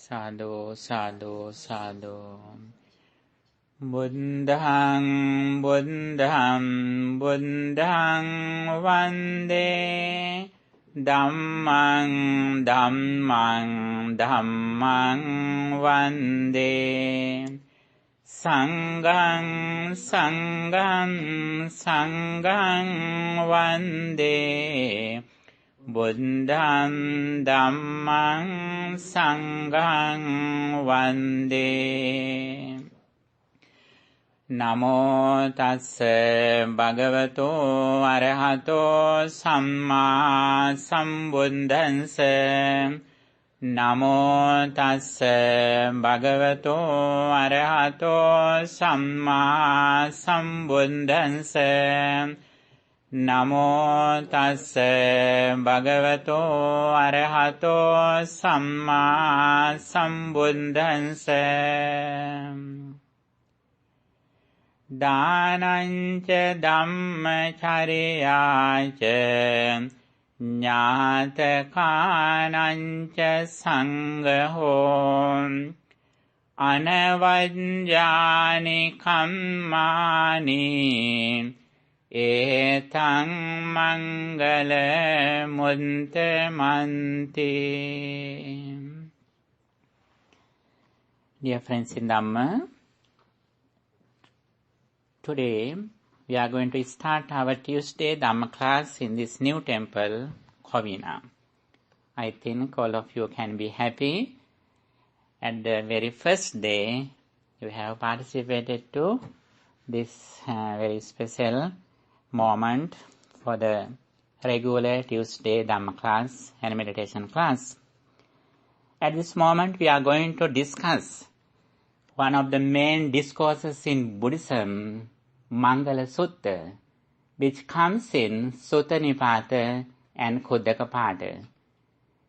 Sadhu, sadhu, sadhu. Buddhang, buddhang, buddhang vande. Dhammang, dhammang, dhammang vande. Sanghang, sanghang, sanghang vande. Buddham dhammang sanghang vande. Namo tassa bhagavato arahato samma sambuddhassa. Namo tassa bhagavato arahato samma sambuddhassa. Namo tassa bhagavato arahato samma sambuddhassa. Dānañca dhammacariyaca ñātakānañca saṅgaho anavajjāni kammāni etaṃ mangala muntamanti. Dear friends in Dhamma, today we are going to start our Tuesday Dhamma class in this new temple, Kovina. I think all of you can be happy. At the very first day, you have participated to this very special moment for the regular Tuesday Dhamma class and meditation class. At this moment, we are going to discuss one of the main discourses in Buddhism, Mangala Sutta, which comes in Sutta Nipata and Khuddaka Pata.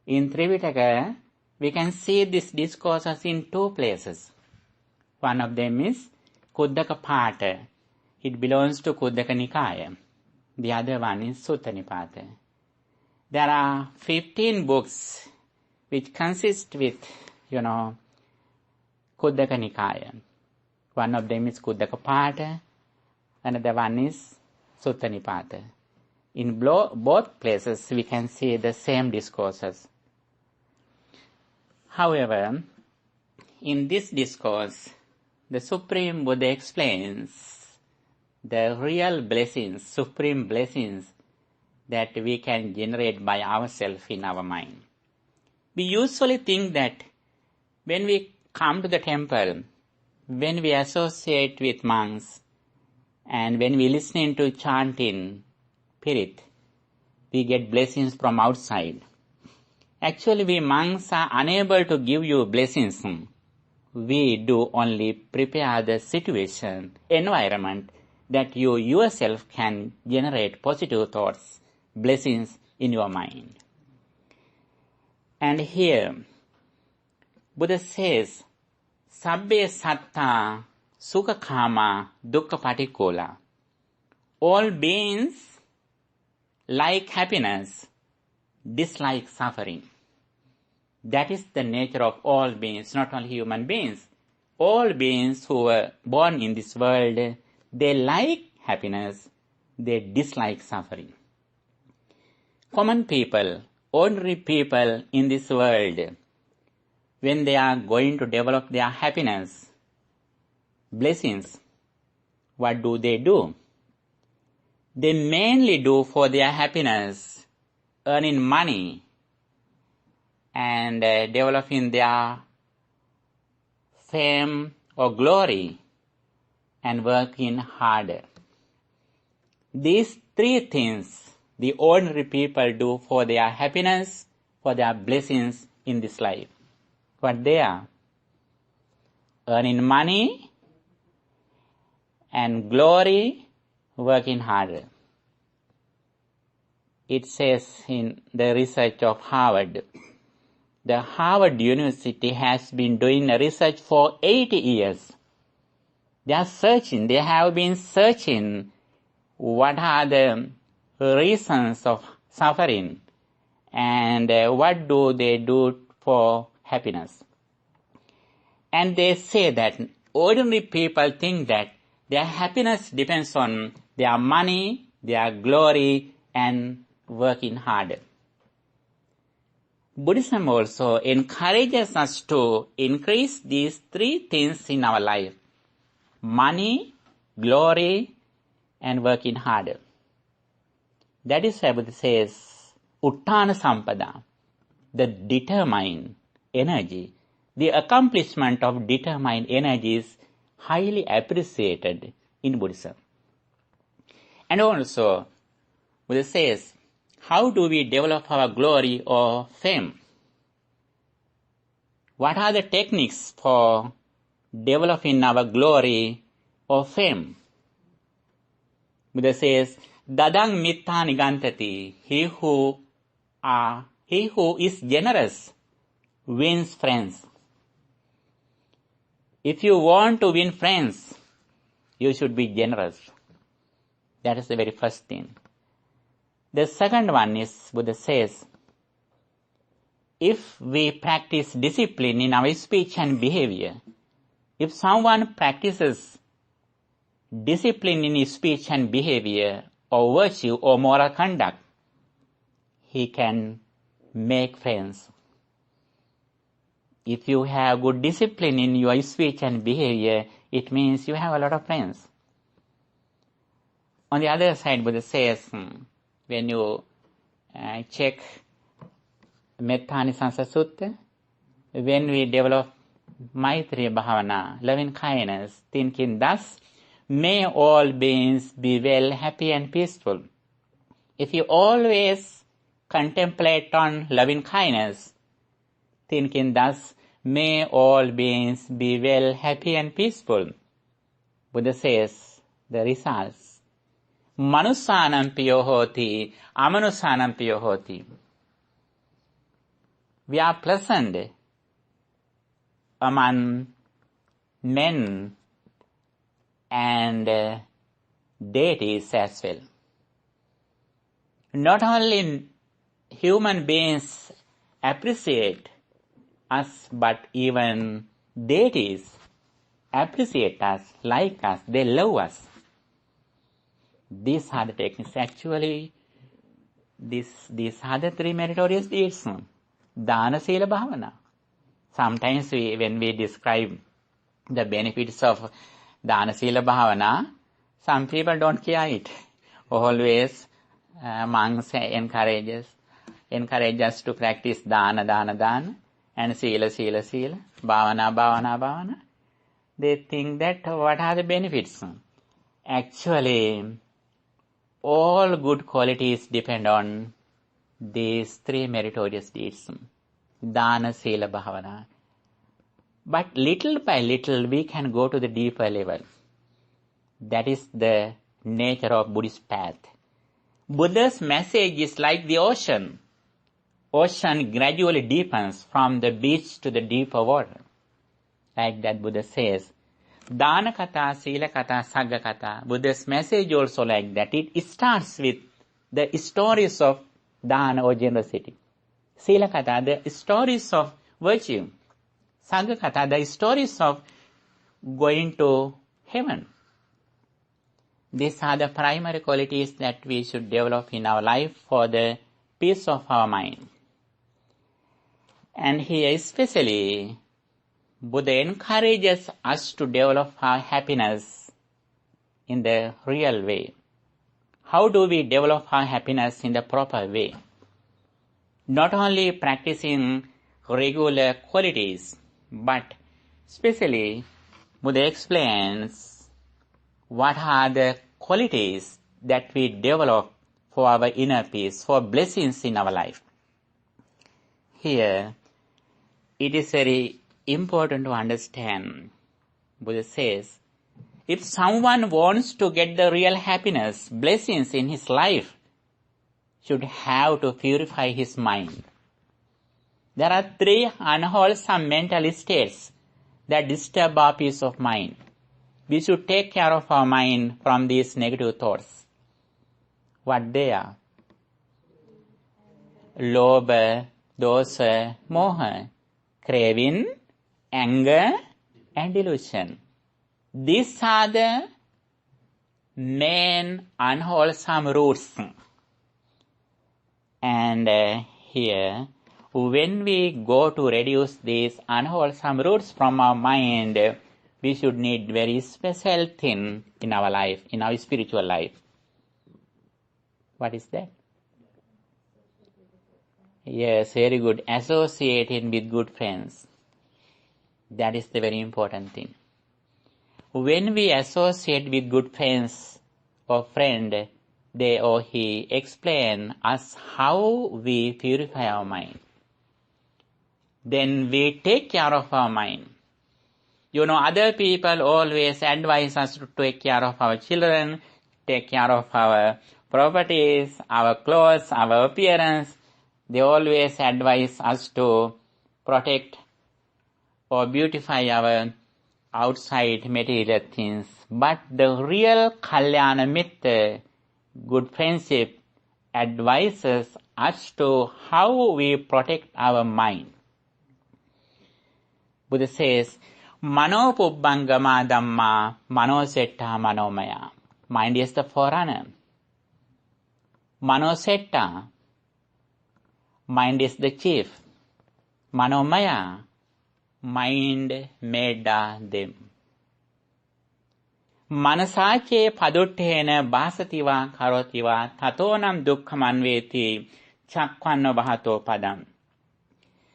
In Tripitaka, we can see these discourses in two places. One of them is Khuddaka Pata. It belongs to Khuddaka Nikaya. The other one is Sutta Nipata. There are 15 books which consist with, Khuddaka Nikaya. One of them is Khuddaka Pata. Another one is Sutta Nipata. In both places we can see the same discourses. However, in this discourse, the Supreme Buddha explains the real blessings, supreme blessings that we can generate by ourselves in our mind. We usually think that when we come to the temple, when we associate with monks, and when we listen to chanting, Pirit, we get blessings from outside. Actually, we monks are unable to give you blessings. We do only prepare the situation, environment, that you yourself can generate positive thoughts, blessings in your mind. And here, Buddha says, Sabbe satta sukha kama dukkha patikola. All beings like happiness, dislike suffering. That is the nature of all beings, not only human beings. All beings who were born in this world, they like happiness, they dislike suffering. Common people, ordinary people in this world, when they are going to develop their happiness, blessings, what do? They mainly do for their happiness, earning money and developing their fame or glory and working harder. These three things the ordinary people do for their happiness, for their blessings in this life. What they are? Earning money and glory, working harder. It says in the research of Harvard. The Harvard University has been doing research for 80 years. They have been searching what are the reasons of suffering and what do they do for happiness. And they say that ordinary people think that their happiness depends on their money, their glory, and working hard. Buddhism also encourages us to increase these three things in our life: money, glory, and working hard. That is why Buddha says, Uttana Sampada, the determined energy, the accomplishment of determined energy is highly appreciated in Buddhism. And also, Buddha says, how do we develop our glory or fame? What are the techniques for developing our glory or fame? Buddha says, Dadang mitta nigantati, he who is generous wins friends. If you want to win friends, you should be generous. That is the very first thing. The second one is, Buddha says, if we practice discipline in our speech and behavior, if someone practices discipline in his speech and behavior, or virtue or moral conduct, he can make friends. If you have good discipline in your speech and behavior, it means you have a lot of friends. On the other side, Buddha says, when you check Mettanisansa Sutta, when we develop Maitri Bhavana, loving kindness, thinking thus, may all beings be well, happy and peaceful. If you always contemplate on loving kindness, thinking thus, may all beings be well, happy and peaceful, Buddha says the results. Manusanam piyo hoti, amanusanam piyo hoti. We are pleasant among men and deities as well. Not only human beings appreciate us, but even deities appreciate us, like us, they love us. These are the techniques. Actually, these are the three meritorious deeds. Dana, Sila, Bhavana. Sometimes when we describe the benefits of Dana, Sila, Bhavana, some people don't care it. Always monks encourage us to practice Dana, and Sila, Bhavana. They think that what are the benefits? Actually, all good qualities depend on these three meritorious deeds. Dana, Sila, Bhavana. But little by little we can go to the deeper level. That is the nature of Buddhist path. Buddha's message is like the ocean. Ocean gradually deepens from the beach to the deeper water. Like that Buddha says, Dana Kata, Sila Kata, Sagga Kata. Buddha's message also like that. It starts with the stories of Dana or generosity. Sila Kata, the stories of virtue. Sagga Kata, the stories of going to heaven. These are the primary qualities that we should develop in our life for the peace of our mind. And here especially, Buddha encourages us to develop our happiness in the real way. How do we develop our happiness in the proper way? Not only practicing regular qualities, but especially Buddha explains what are the qualities that we develop for our inner peace, for blessings in our life. Here, it is very important to understand. Buddha says, if someone wants to get the real happiness, blessings in his life, should have to purify his mind. There are three unwholesome mental states that disturb our peace of mind. We should take care of our mind from these negative thoughts. What they are? Lobha, dosa, moha, craving, anger, and delusion. These are the main unwholesome roots. And here, when we go to reduce these unwholesome roots from our mind, we should need very special thing in our life, in our spiritual life. What is that? Yes, very good. Associating with good friends. That is the very important thing. When we associate with good friends or friend, they or he explain us how we purify our mind. Then we take care of our mind. Other people always advise us to take care of our children, take care of our properties, our clothes, our appearance. They always advise us to protect or beautify our outside material things. But the real Kalyana Mitta, good friendship, advises us to how we protect our mind. Buddha says, Mano pubbangama dhamma, mano setta manomaya. Mind is the forerunner. Mano setta, mind is the chief. Manomaya, mind made them. Manasache paduttena basativa karotiva tatonam dukkhamanveti chakvanno bahato padam.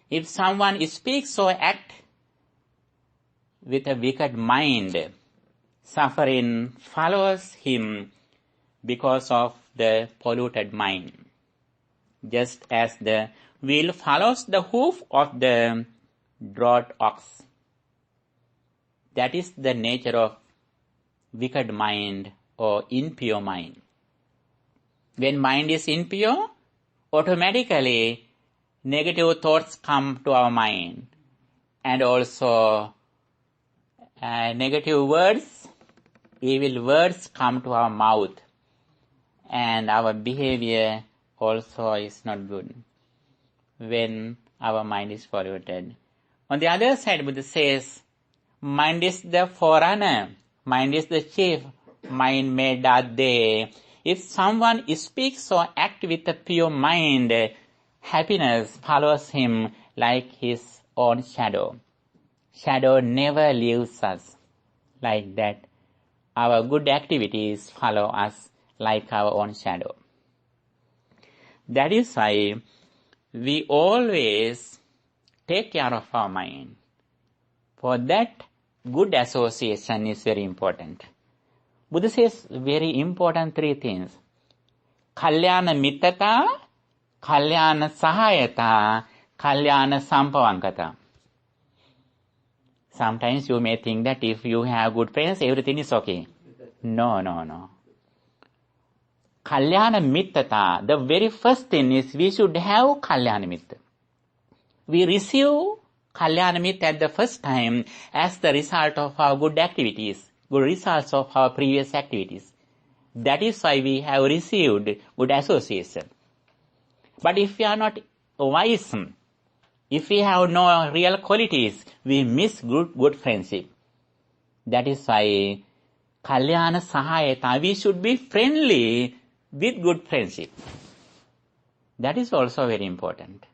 If someone speaks or acts with a wicked mind, suffering follows him because of the polluted mind. Just as the wheel follows the hoof of the draught ox. That is the nature of wicked mind or impure mind. When mind is impure, automatically negative thoughts come to our mind, and also negative words, evil words come to our mouth, and our behavior also is not good when our mind is polluted. On the other side, Buddha says, mind is the forerunner, mind is the chief, mind made day. If someone speaks or acts with a pure mind, happiness follows him like his own shadow. Shadow never leaves us. Like that, our good activities follow us like our own shadow. That is why we always take care of our mind. For that, good association is very important. Buddha says very important three things. Kalyana mittata, Kalyana sahayata, Kalyana sampavankata. Sometimes you may think that if you have good friends, everything is okay. No. Kalyana mittata, the very first thing is we should have Kalyana mitta. We receive Kalyana mitta at the first time as the result of our good activities, good results of our previous activities. That is why we have received good association. But if we are not wise, if we have no real qualities, we miss good friendship. That is why Kalyana sahayata, we should be friendly with good friendship. That is also very important.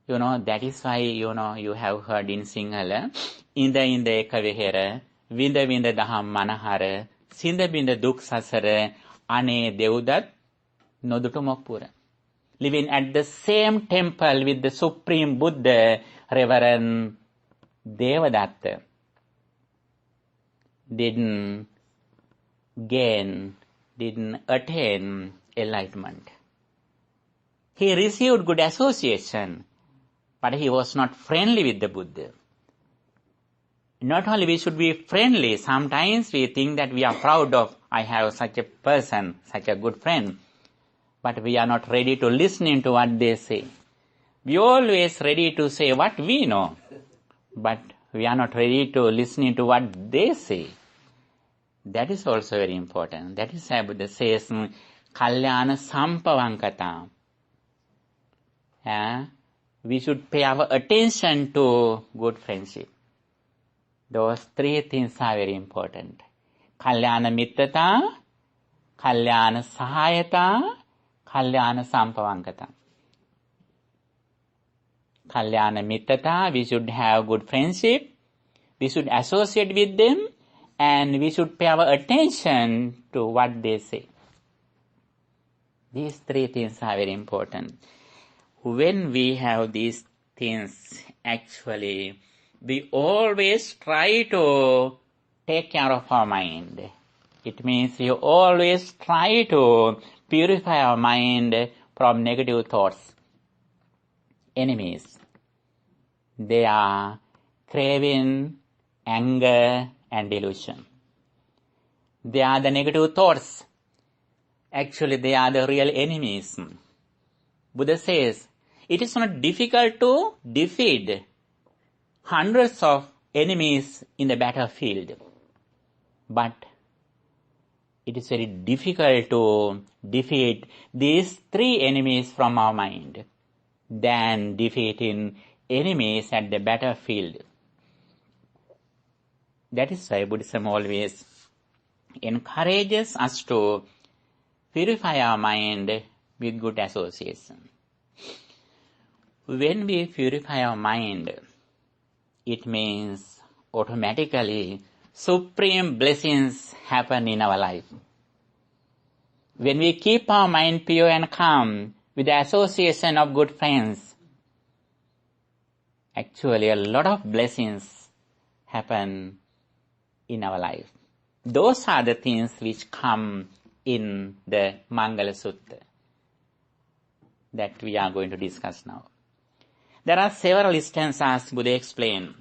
That is why, you have heard in Sinhala, Inda ekavehera, Vinda daham manahara, Sinda binda duk sasara, Ane deudat, nodutumokpura. Living at the same temple with the Supreme Buddha, Reverend Devadatta, didn't attain enlightenment. He received good association, but he was not friendly with the Buddha. Not only we should be friendly, sometimes we think that we are proud of, I have such a person, such a good friend, but we are not ready to listen to what they say. We are always ready to say what we know, but we are not ready to listen to what they say. That is also very important. That is why Buddha says, Kalyana sampavankata. We should pay our attention to good friendship. Those three things are very important. Kalyana mittata, Kalyana sahayata, Kalyana sampavankata. Kalyana mittata, we should have good friendship, we should associate with them, and we should pay our attention to what they say. These three things are very important. When we have these things, actually, we always try to take care of our mind. It means we always try to purify our mind from negative thoughts. Enemies, they are craving, anger, and delusion. They are the negative thoughts. Actually, they are the real enemies. Buddha says, it is not difficult to defeat hundreds of enemies in the battlefield, but it is very difficult to defeat these three enemies from our mind than defeating enemies at the battlefield. That is why Buddhism always encourages us to purify our mind with good association. When we purify our mind, it means automatically supreme blessings happen in our life. When we keep our mind pure and calm with the association of good friends, actually a lot of blessings happen in our life. Those are the things which come in the Mangala Sutta that we are going to discuss now. There are several instances Buddha explained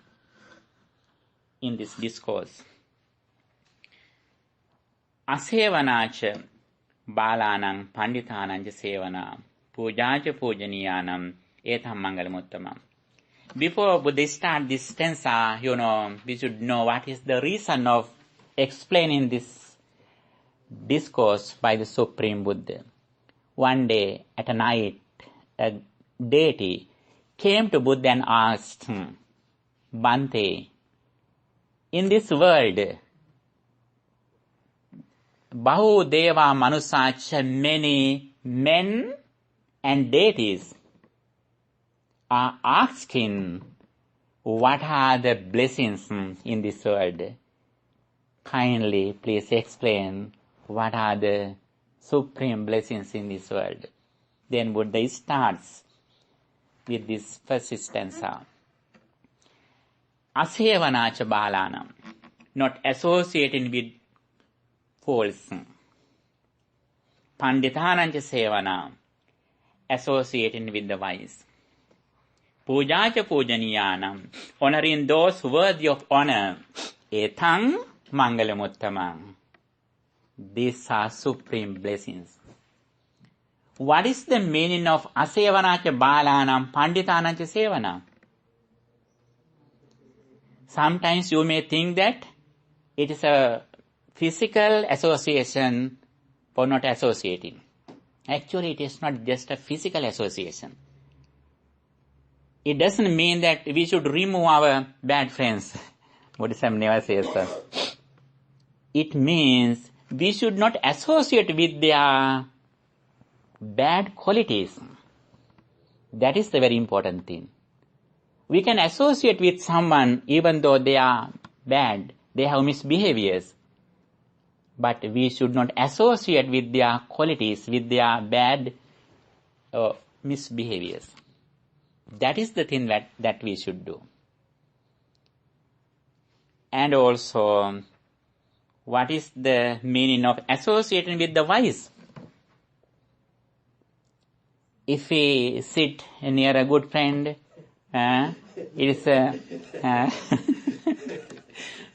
in this discourse. Asevanacha balanang panditananja sevana pujaja pujaniyanam etam mangalamuttamam. Before Buddha start this stanza, we should know what is the reason of explaining this discourse by the Supreme Buddha. One day at a night, a deity came to Buddha and asked, Bhante, in this world, Bahu Deva Manusacha, many men and deities are asking what are the blessings in this world. Kindly please explain what are the supreme blessings in this world. Then Buddha starts with this first stanza. Asevanacha balanam, not associating with fools. Panditananja sevana, associating with the wise. Pujacha pujaniyanam, honoring those worthy of honor. Etang mangalamuttamam. These are supreme blessings. What is the meaning of asevanacha balanam panditananja sevana? Sometimes you may think that it is a physical association for not associating. Actually, it is not just a physical association. It doesn't mean that we should remove our bad friends. Buddhism never says that. It means we should not associate with their bad qualities. That is the very important thing. We can associate with someone even though they are bad, they have misbehaviors. But we should not associate with their qualities, with their bad misbehaviors. That is the thing that we should do. And also, what is the meaning of associating with the wise? If we sit near a good friend, it is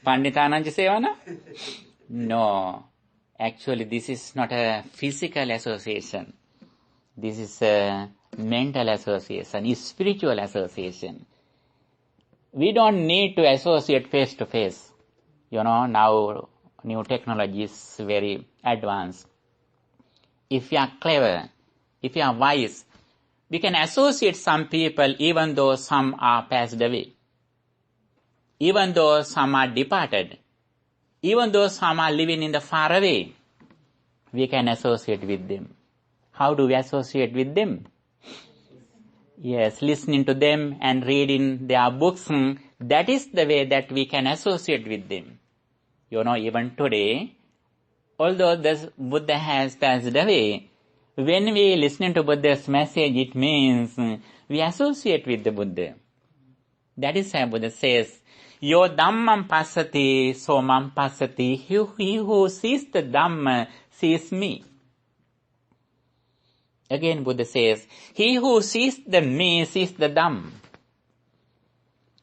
Panditananja Sevana? No. Actually, this is not a physical association. This is a mental association, a spiritual association. We don't need to associate face to face. Now new technology is very advanced. If you are clever, if you are wise, we can associate some people even though some are passed away. Even though some are departed, even though some are living in the far away, we can associate with them. How do we associate with them? Yes, listening to them and reading their books. That is the way that we can associate with them. Even today, although the Buddha has passed away, when we listen to Buddha's message, it means we associate with the Buddha. That is why Buddha says, Yo Dhammam Passati, So Mam Passati. He who sees the Dhamma sees me. Again Buddha says, he who sees the me sees the Dhamm.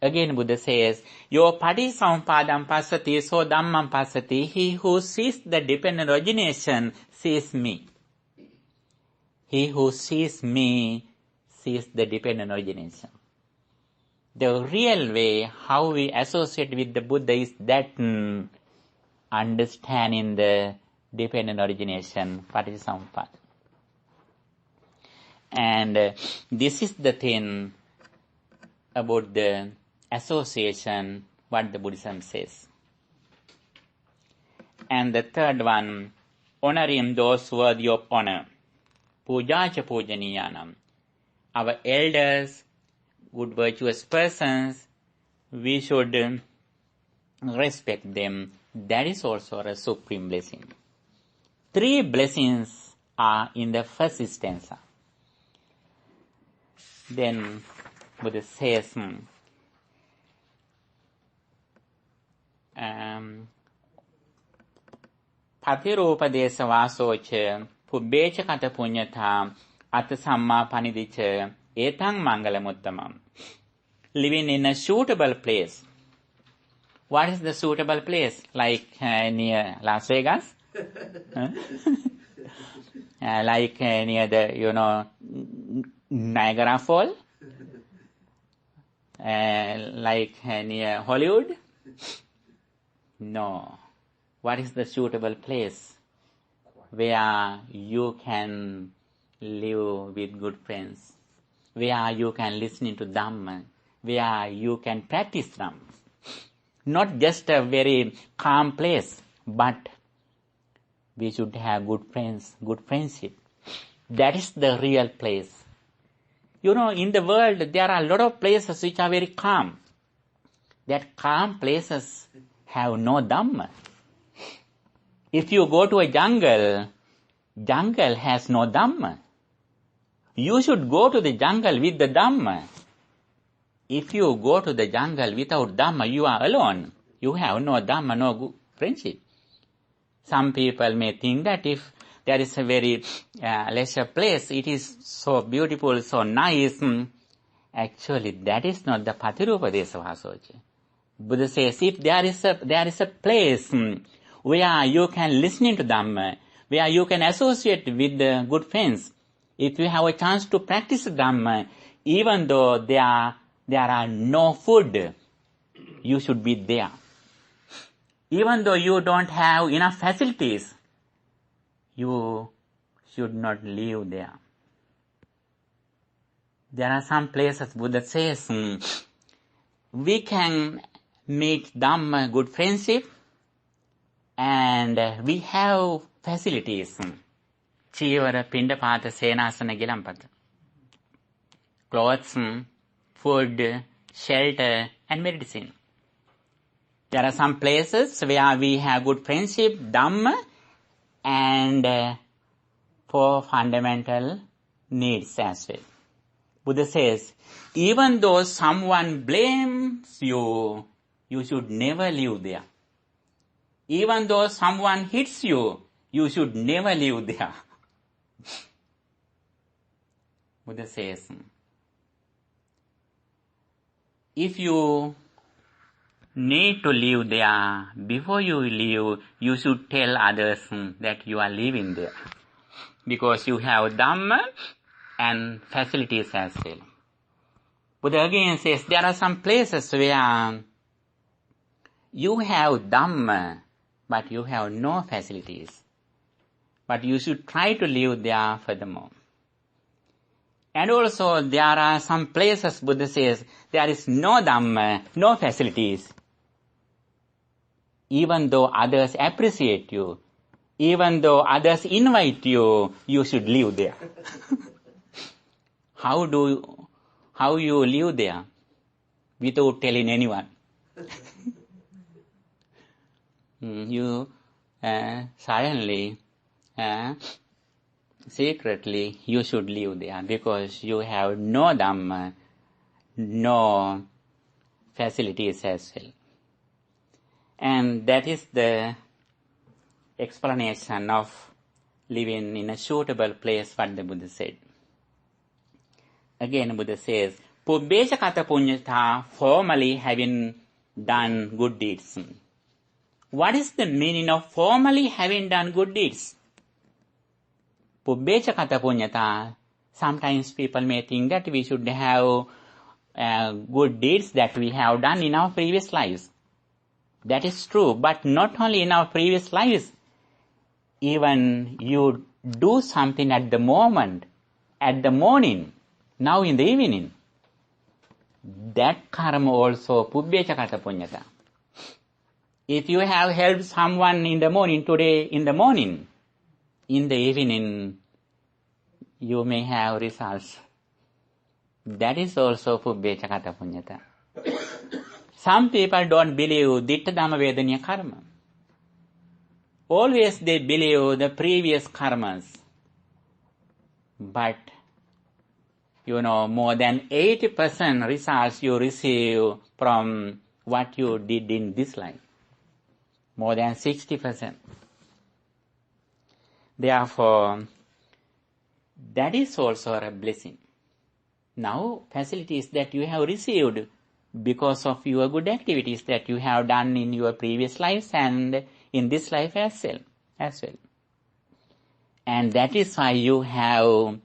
Again Buddha says, Yo Patisampadam Passati, So Dhammam Passati. He who sees the dependent origination sees me. He who sees me sees the dependent origination. The real way how we associate with the Buddha is that understanding the dependent origination, Patisampada. And this is the thing about the association, what the Buddhism says. And the third one, honoring those worthy of honor. Pujacha pujaniyanam. Our elders, good virtuous persons, we should respect them. That is also a supreme blessing. 3 blessings are in the first stanza. Then Buddha says, Patirupadesa vasocha pubbecha kata punyata ata samma panidicha etang Mangala muttamam. Living in a suitable place. What is the suitable place? Like near Las Vegas? Like near the, Niagara Falls? Like near Hollywood? No. What is the suitable place where you can live with good friends, where you can listen to Dhamma, where you can practice Dhamma? Not just a very calm place, but we should have good friends, good friendship. That is the real place. In the world, there are a lot of places which are very calm. That calm places have no Dhamma. If you go to a jungle, jungle has no Dhamma. You should go to the jungle with the Dhamma. If you go to the jungle without Dhamma, you are alone. You have no Dhamma, no good friendship. Some people may think that if there is a very leisure place, it is so beautiful, so nice. Actually, that is not the Patirupadesa Vasocha. Buddha says, if there is a place where you can listen to Dhamma, where you can associate with the good friends, if you have a chance to practice Dhamma, even though there are no food, you should be there. Even though you don't have enough facilities, you should not live there. There are some places Buddha says, we can make Dhamma good friendship, and we have facilities. Chivara, Pindapata, Senasana, Gilampata. Clothes, food, shelter, and medicine. There are some places where we have good friendship, Dhamma, and for fundamental needs as well. Buddha says, even though someone blames you, you should never live there. Even though someone hits you, you should never live there. Buddha says, if you need to live there, before you leave, you should tell others that you are living there. Because you have Dhamma and facilities as well. Buddha again says, there are some places where you have Dhamma, but you have no facilities. But you should try to live there furthermore. And also there are some places, Buddha says, there is no Dhamma, no facilities. even though others appreciate you, even though others invite you, you should live there. How you live there? Without telling anyone. You silently, secretly, you should live there because you have no Dhamma, no facilities as well. And that is the explanation of living in a suitable place, what the Buddha said. Again, Buddha says, Pubbesha kata punyata, formally having done good deeds. What is the meaning of formally having done good deeds? Pubbesha kata punyata. Sometimes people may think that we should have good deeds that we have done in our previous lives. That is true, but not only in our previous lives. Even you do something at the moment, at the morning, now in the evening. That karma also pubbesha kata punyata. If you have helped someone in the morning, today in the morning, in the evening, you may have results. That is also pubbesha kata punyata. Some people don't believe ditta dhamma vedaniya karma. Always they believe the previous karmas. But, more than 80% results you receive from what you did in this life. More than 60%. Therefore, that is also a blessing. Now, facilities that you have received because of your good activities that you have done in your previous lives and in this life as well. And that is why you have,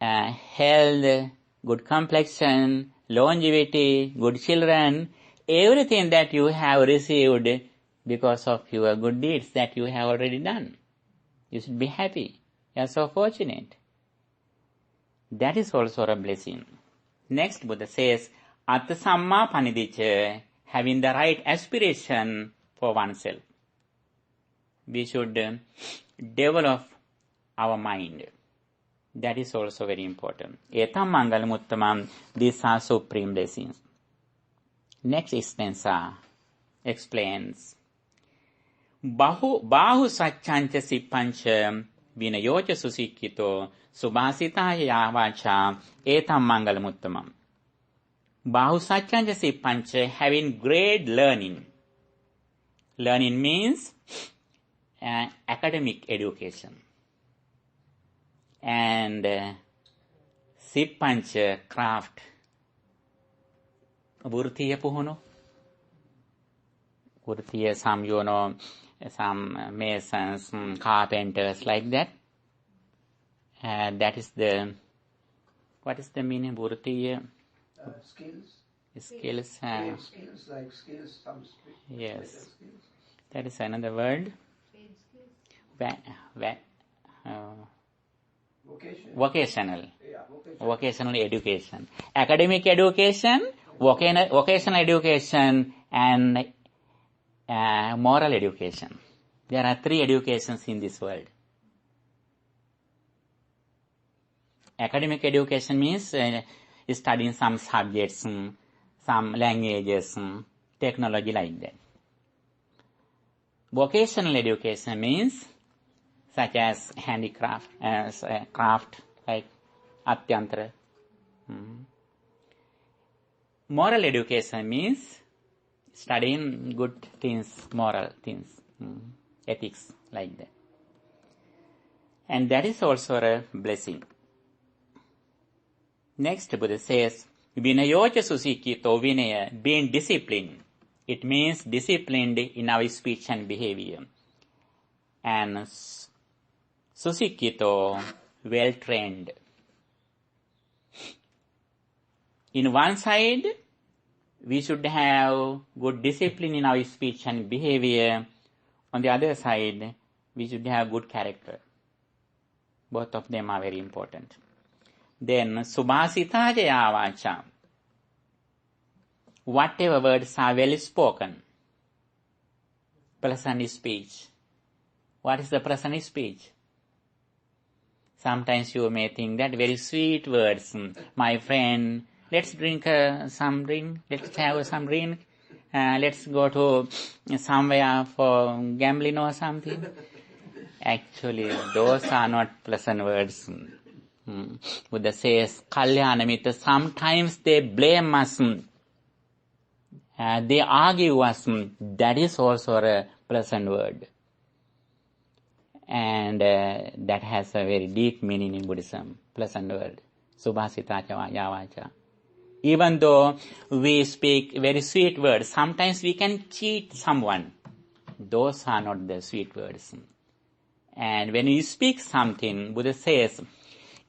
health, good complexion, longevity, good children, everything that you have received because of your good deeds that you have already done. You should be happy. You are so fortunate. That is also a blessing. Next, Buddha says, Atta Samma Panidicca, having the right aspiration for oneself. We should develop our mind. That is also very important. Etam Mangala Muttamam, these are supreme blessings. Next stanza explains, Bahu Satchancha Sippancha Vinayocha Susikkito Subhasitaya Vacha Etam Mangala Muttamam. Bahu Satchancha Sippancha, having great learning. Learning means academic education. And Sippancha, craft. Vurtiya puhuno. Vurtiya, some masons, carpenters, like that. That is what is the meaning? Vurtiya? Skills. Skills. Skills, like skills, some yes. skills. That is another word. Vocational. Yeah, vocational education. Academic education, vocational education, and moral education. There are 3 educations in this world. Academic education means studying some subjects, some languages, technology, like that. Vocational education means such as handicraft, craft, like Atyantra. Moral education means studying good things, moral things, ethics, like that. And that is also a blessing. Next, Buddha says, Vinayocha Susikkito, Vinaya, being disciplined. It means disciplined in our speech and behavior. And Susikkito, well-trained. In one side, we should have good discipline in our speech and behavior. On the other side, we should have good character. Both of them are very important. Then, Subhasita Jaya Vacha. Whatever words are well spoken. pleasant speech. What is the pleasant speech? Sometimes you may think that very sweet words. My friend, let's drink some drink. Let's have some drink. Let's go to somewhere for gambling or something. Actually, those are not pleasant words. Buddha says, Kalyana Mitra, sometimes they blame us. They argue us. That is also a pleasant word. And that has a very deep meaning in Buddhism. Pleasant word. Subhasita yavacha. Even though we speak very sweet words, sometimes we can cheat someone. Those are not the sweet words. And when you speak something, Buddha says,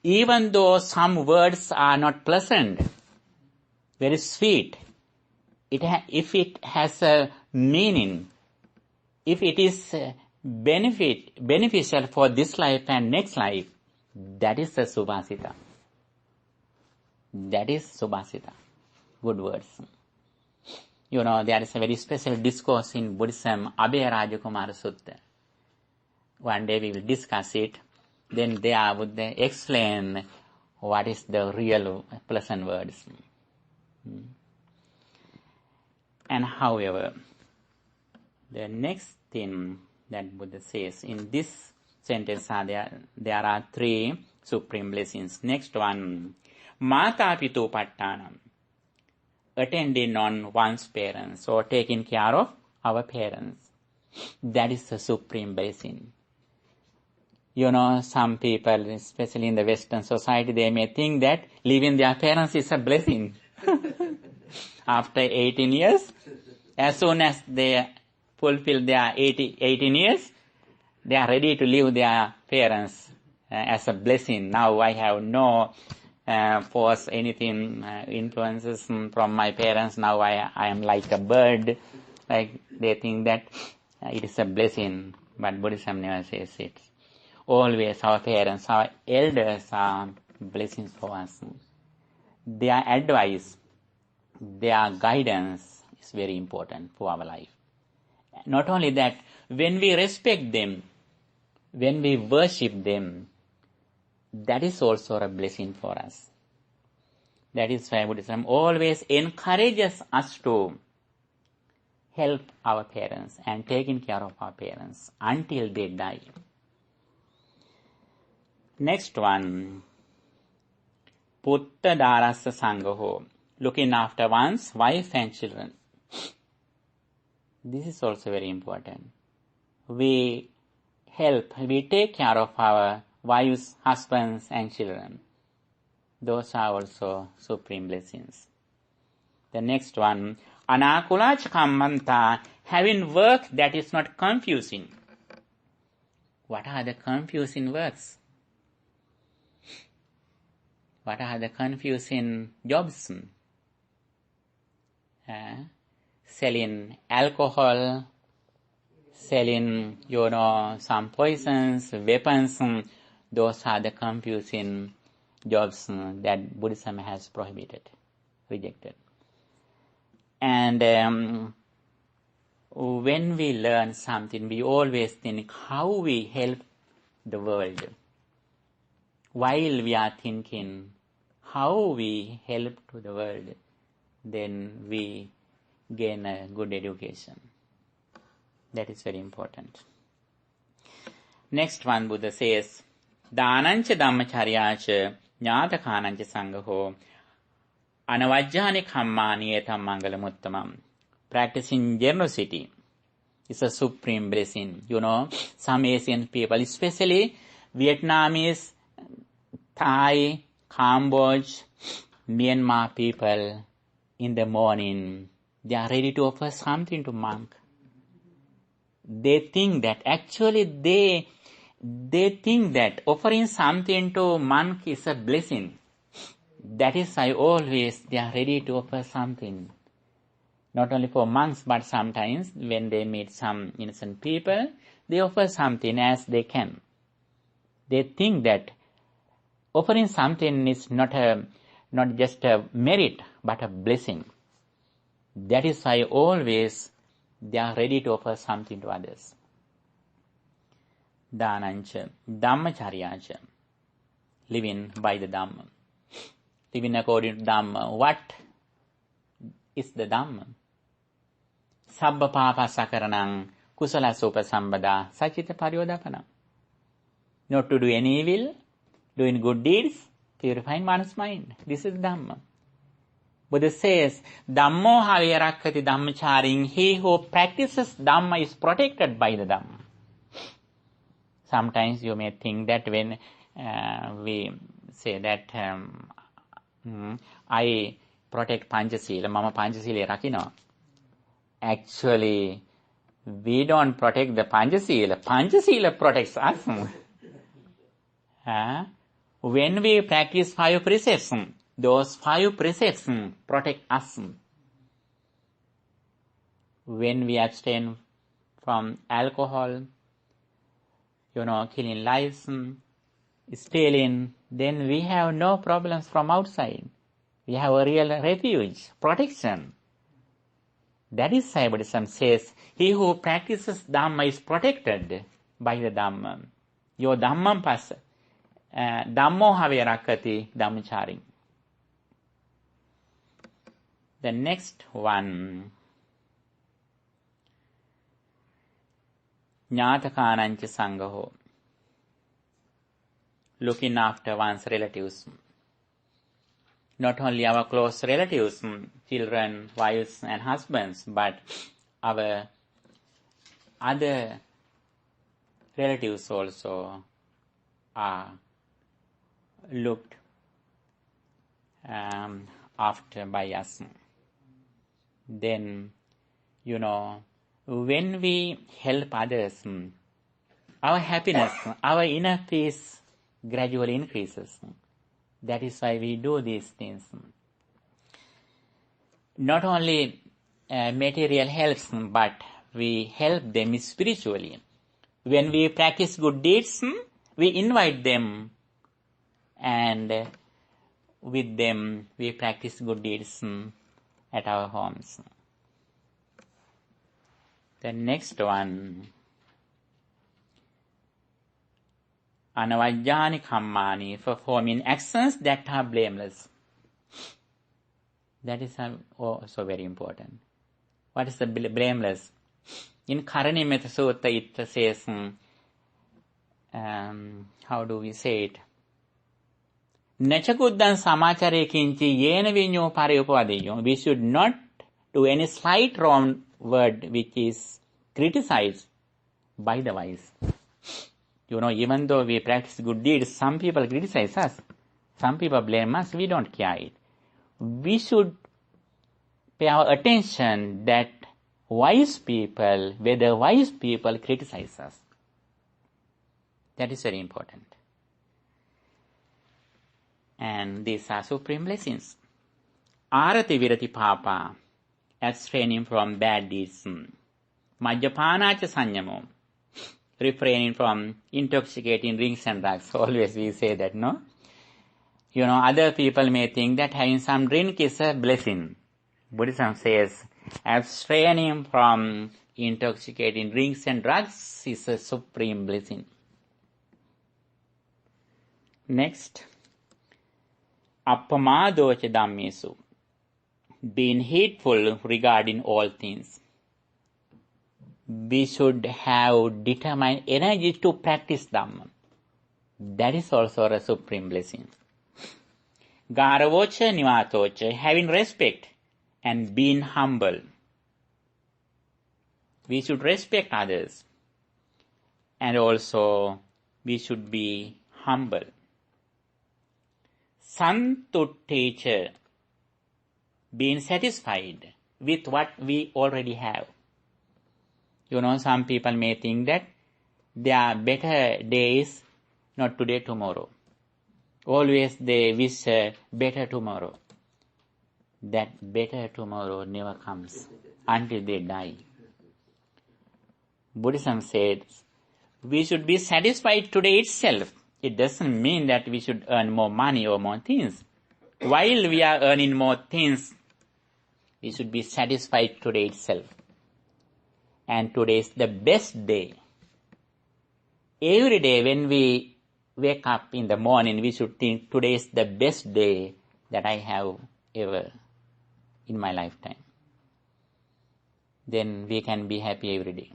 even though some words are not pleasant, very sweet, if it has a meaning, if it is beneficial for this life and next life, that is the subhasita. That is subhasita. Good words. You know, there is a very special discourse in Buddhism, Abhay Rajakumara Sutta. One day we will discuss it. Then there would explain what is the real pleasant words. And however, the next thing that Buddha says in this sentence there are three supreme blessings. Next one, Mata Pitu Pattanam, attending on one's parents or taking care of our parents. That is the supreme blessing. You know, some people, especially in the Western society, they may think that leaving their parents is a blessing. After 18 years, as soon as they fulfill their 18 years, they are ready to leave their parents as a blessing. Now I have no force, anything, influences from my parents. Now I am like a bird. Like they think that it is a blessing, but Buddhism never says it. Always our parents, our elders are blessings for us. Their advice, their guidance is very important for our life. Not only that, when we respect them, when we worship them, that is also a blessing for us. That is why Buddhism always encourages us to help our parents and taking care of our parents until they die. Next one, Putta Darasa Sangaho, looking after one's wife and children. This is also very important. We take care of our wives, husbands and children. Those are also supreme blessings. The next one, Anakula Chakammanta, having work that is not confusing. What are the confusing works? What are the confusing jobs? Selling alcohol, selling, some poisons, weapons. Those are the confusing jobs that Buddhism has prohibited, rejected. And when we learn something, we always think how we help the world. While we are thinking how we help to the world, then we gain a good education. That is very important. Next one, Buddha says, Dhanancha dhammacharyacha jnatakanancha sangaho anavajjani kammani etam Mangala muttamam. Practicing generosity is a supreme blessing. Some Asian people, especially Vietnamese, Thai, Cambodia, Myanmar people, in the morning, they are ready to offer something to monk. They think that, actually they think that offering something to monk is a blessing. That is why always they are ready to offer something. Not only for monks, but sometimes when they meet some innocent people, they offer something as they can. They think that offering something is not just a merit, but a blessing. That is why always They are ready to offer something to others. Dhanancha, Dhammacharyacha, living by the Dhamma. Living according to Dhamma. What is the Dhamma? Sabba papa sakaranang kusala sopa sambada sachita paryodapana. Not to do any evil, doing good deeds, purifying one's mind. This is Dhamma. Buddha says, Dhammo havirakati dhammacharing, he who practices Dhamma is protected by the Dhamma. Sometimes you may think that when we say that I protect Panchasila, Mama Panchasila Rakino. Actually, we don't protect the Panchasila. Panchasila protects us. When we practice 5 precepts, those 5 precepts protect us. When we abstain from alcohol, killing lives, stealing, then we have no problems from outside. We have a real refuge, protection. That is why Buddhism says, he who practices Dhamma is protected by the Dhamma. Your Dhammam passa. Dhammo have rakati Dhammachari. The next one, Jnatakanancha Sangaho, looking after one's relatives. Not only our close relatives, children, wives and husbands, but our other relatives also are looked after by us. Then, when we help others, our happiness, our inner peace gradually increases. That is why we do these things. Not only material helps, but we help them spiritually. When we practice good deeds, we invite them, and with them we practice good deeds at our homes. The next one, Anavajjani kammani, performing actions that are blameless. That is also very important. What is the blameless? In Karanimetta Sutta it says, how do we say it? Nachakuddan samachare kinchi yena vinyo parayupadeyo. We should not do any slight wrong word which is criticized by the wise. Even though we practice good deeds, some people criticize us. Some people blame us. We don't care it. We should pay our attention that whether wise people criticize us. That is very important. And these are supreme blessings. Arati virati papa, abstaining from bad deeds. Majjapanacha sanyamo, refraining from intoxicating drinks and drugs. Always we say that, no? Other people may think that having some drink is a blessing. Buddhism says abstaining from intoxicating drinks and drugs is a supreme blessing. Next, appamadocha dhammesu, being heedful regarding all things. We should have determined energy to practice Dhamma. That is also a supreme blessing. Garavocha nivatocha, having respect and being humble. We should respect others, and also we should be humble. Santuttecha, being satisfied with what we already have. Some people may think that there are better days, not today, tomorrow. Always they wish a better tomorrow. That better tomorrow never comes until they die. Buddhism says we should be satisfied today itself. It doesn't mean that we should earn more money or more things. While we are earning more things, we should be satisfied today itself. And today is the best day. Every day when we wake up in the morning, we should think today is the best day that I have ever in my lifetime. Then we can be happy every day.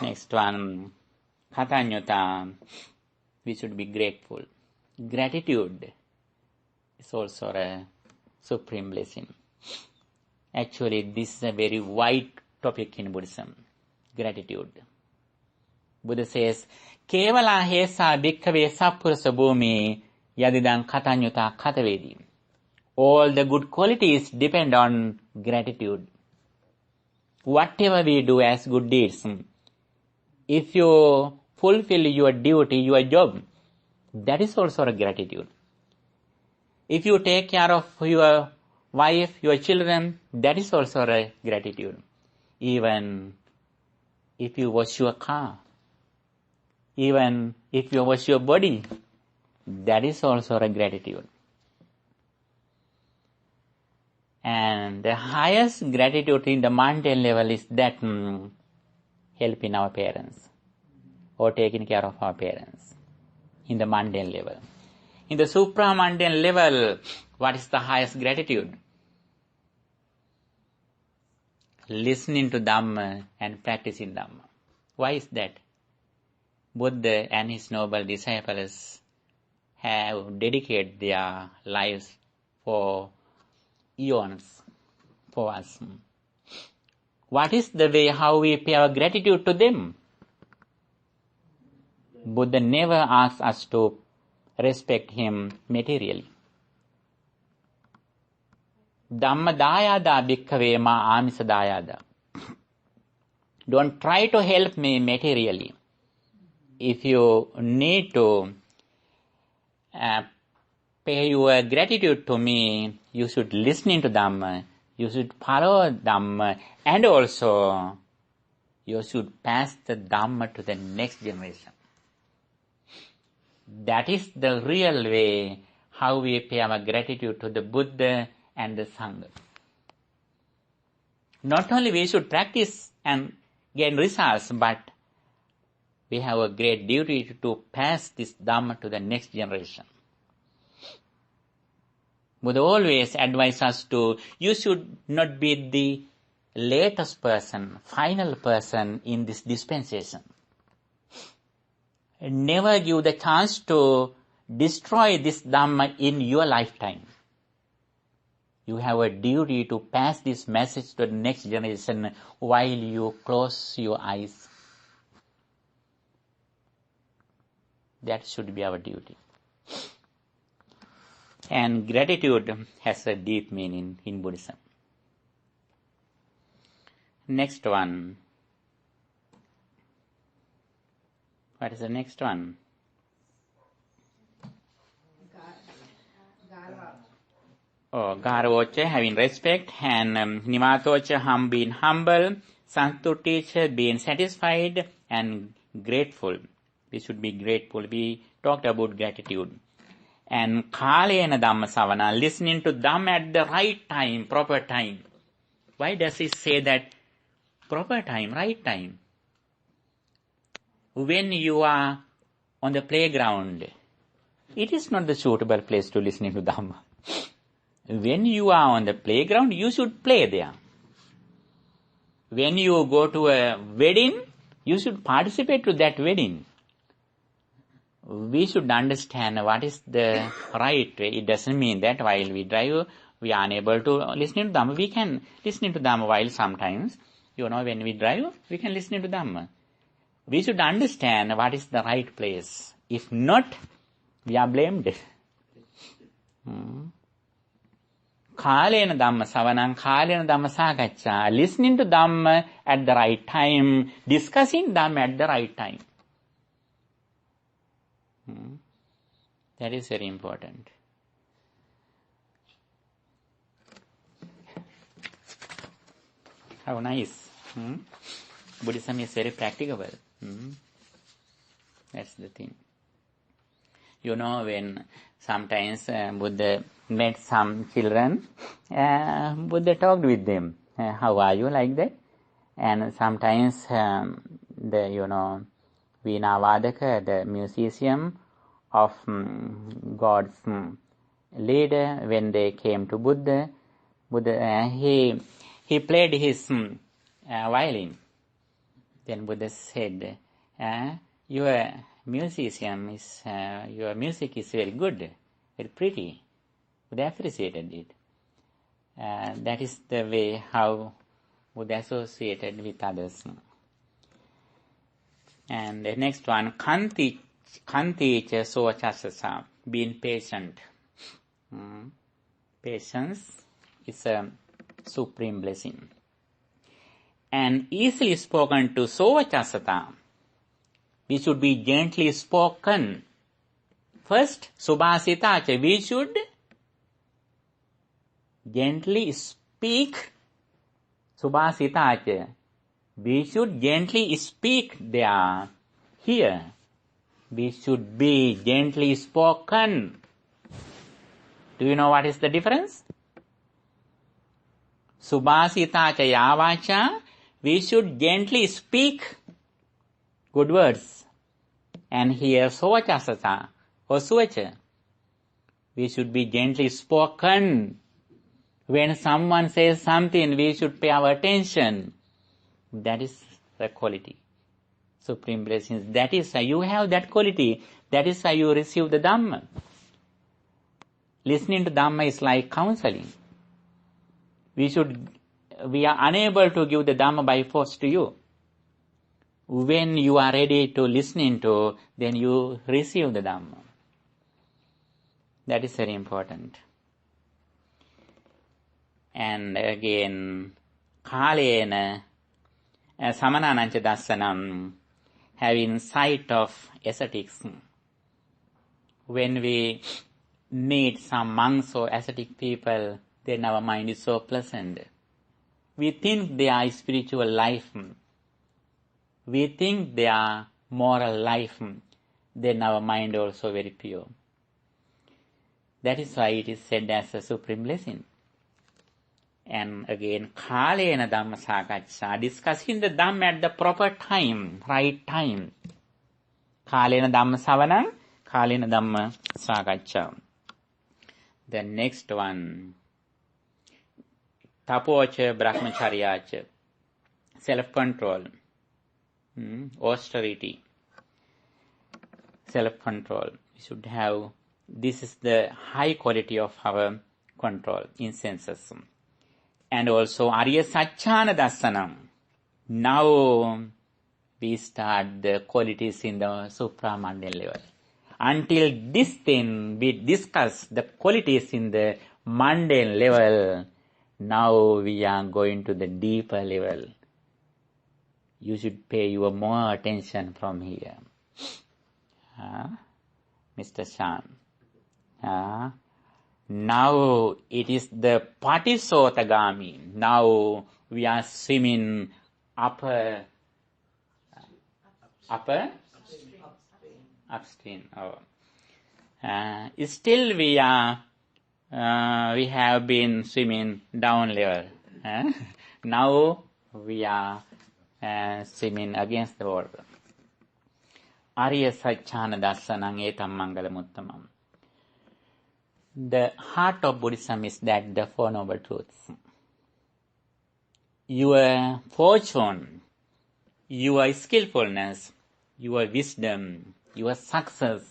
Next one, Katanyota. We should be grateful. Gratitude is also a supreme blessing. Actually, this is a very wide topic in Buddhism. Gratitude. Buddha says, Kevala hesa bhikkhave sappurasa bhumi yadidang katanyuta katavedi. All the good qualities depend on gratitude. Whatever we do as good deeds, if you fulfill your duty, your job, that is also a gratitude. If you take care of your wife, your children, that is also a gratitude. Even if you wash your car, even if you wash your body, that is also a gratitude. And the highest gratitude in the mundane level is that helping our parents or taking care of our parents in the mundane level. In the supra-mundane level, what is the highest gratitude? Listening to Dhamma and practicing Dhamma. Why is that? Buddha and his noble disciples have dedicated their lives for eons for us. What is the way how we pay our gratitude to them? Buddha never asks us to respect him materially. Dhamma dayada bhikkhave ma amisa dayada. Don't try to help me materially. If you need to pay your gratitude to me, you should listen to Dhamma, you should follow Dhamma, and also you should pass the Dhamma to the next generation. That is the real way how we pay our gratitude to the Buddha and the Sangha. Not only we should practice and gain results, but we have a great duty to pass this Dhamma to the next generation. Buddha always advises us to, you should not be the latest person, final person in this dispensation. Never give the chance to destroy this Dhamma in your lifetime. You have a duty to pass this message to the next generation while you close your eyes. That should be our duty. And gratitude has a deep meaning in Buddhism. Next one. What is the next one? Garvocha, having respect, and Nimatocha, being humble, Santutecha, being satisfied, and grateful. We should be grateful. We talked about gratitude. And Kalena Dhamma Savana, listening to Dhamma at the right time, proper time. Why does he say that proper time, right time? When you are on the playground, it is not the suitable place to listen to Dhamma. When you are on the playground, you should play there. When you go to a wedding, you should participate to that wedding. We should understand what is the right way. It doesn't mean that while we drive, we are unable to listen to Dhamma. We can listen to Dhamma while sometimes. When we drive, we can listen to Dhamma. We should understand what is the right place. If not, we are blamed. Kalena Dhamma Savanam, Kalena Dhamma Sakacha. Listening to Dhamma at the right time, discussing Dhamma at the right time. That is very important. How nice. Buddhism is very practicable. That's the thing. When sometimes Buddha met some children, Buddha talked with them. how are you, like that. And sometimes the Veena Vadaka, the musician of God's leader, when they came to Buddha, he played his violin. Then Buddha said, your your music is very good, very pretty. Buddha appreciated it. That is the way how Buddha associated with others. And the next one, Kanti cha sochasasa, being patient. Patience is a supreme blessing. And easily spoken to sovachasata, we should be gently spoken. First, subhasita cha, we should gently speak. Subhasita cha, we should gently speak there. Here, we should be gently spoken. Do you know what is the difference? Subhasita cha yavacha, we should gently speak good words. And here sovachasata or suvacha, we should be gently spoken. When someone says something, we should pay our attention. That is the quality. Supreme blessings. That is why you have that quality. That is why you receive the Dhamma. Listening to Dhamma is like counseling. We are unable to give the Dhamma by force to you. When you are ready to listening to, then you receive the Dhamma. That is very important. And again, Kalena Samananancha Dasanam, having sight of ascetics. When we meet some monks or ascetic people, then our mind is so pleasant. We think they are spiritual life. We think they are moral life. Then our mind also very pure. That is why it is said as a supreme blessing. And again, Kalena Dhamma Sakacha, discussing the Dhamma at the proper time, right time. Kalena Dhamma Savanam, Kalena Dhamma Sakacha. The next one, Tapocha Brahmacharyacha, self-control, austerity, self-control. We should have, this is the high quality of our control in senses. And also Arya Satchana Dasanam. Now we start the qualities in the supramundane level. Until this thing we discuss the qualities in the mundane level, now we are going to the deeper level. You should pay your more attention from here. Mr. Shan. Now it is the Patisotagami. Now we are swimming upstream. Still we have been swimming down level. Now we are swimming against the water. Arya Satchana Dasanang etam Mangala Muttamam. The heart of Buddhism is that the Four Noble Truths. Your fortune, your skillfulness, your wisdom, your success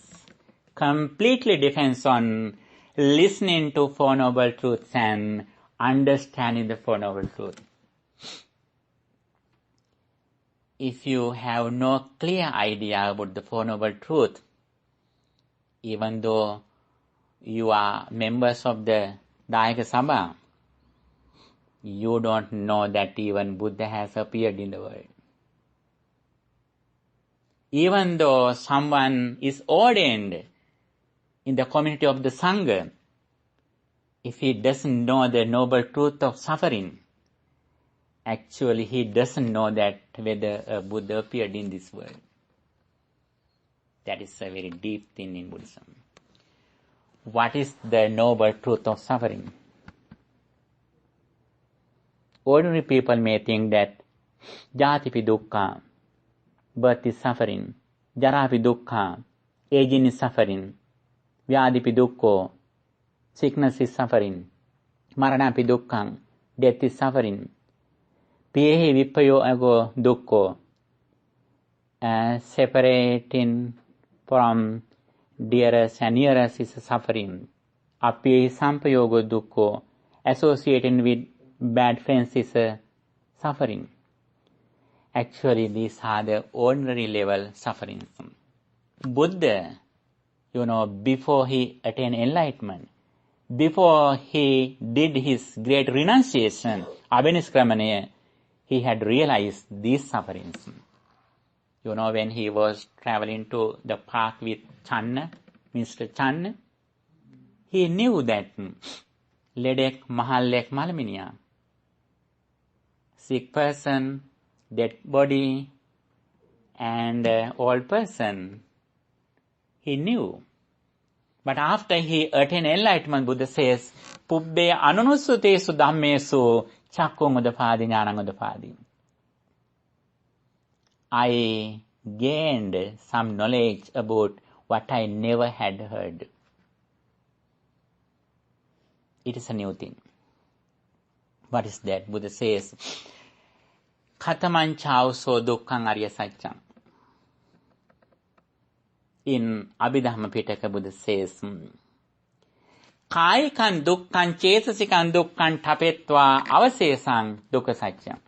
completely depends on listening to Four Noble Truths and understanding the Four Noble Truths. If you have no clear idea about the Four Noble Truths, even though you are members of the Dayaka Sabha, you don't know that even Buddha has appeared in the world. Even though someone is ordained in the community of the Sangha, if he doesn't know the noble truth of suffering, actually he doesn't know that whether a Buddha appeared in this world. That is a very deep thing in Buddhism. What is the noble truth of suffering? Ordinary people may think that jatipi dukkha, birth is suffering, jarapi dukkha, aging is suffering, vyadipi dukkha, sickness is suffering, maranapi dukkha, death is suffering, piyehi vipayogo dukkha, separating from dearest and nearest is suffering. Appiyehi sampayogo dukkha, associating with bad friends is suffering. Actually, these are the ordinary level sufferings. Buddha, before he attained enlightenment, before he did his great renunciation, abhiniskramana, he had realized these sufferings. When he was traveling to the park with Channa, Mr. Channa, he knew that Ledek, Mahallek, Malaminia, sick person, dead body, and old person, he knew. But after he attained enlightenment, Buddha says, Pubbe anunusutesu dhammesu chakkung udapadi jnanang udapadi. I gained some knowledge about what I never had heard. It is a new thing. What is that? Buddha says, Kataman chauso dukkhang arya satchang. In Abhidhamma Pitaka, Buddha says, Kāyikan dukkhan cetasikan dukkhan tapetva avasesang dukkha satchang.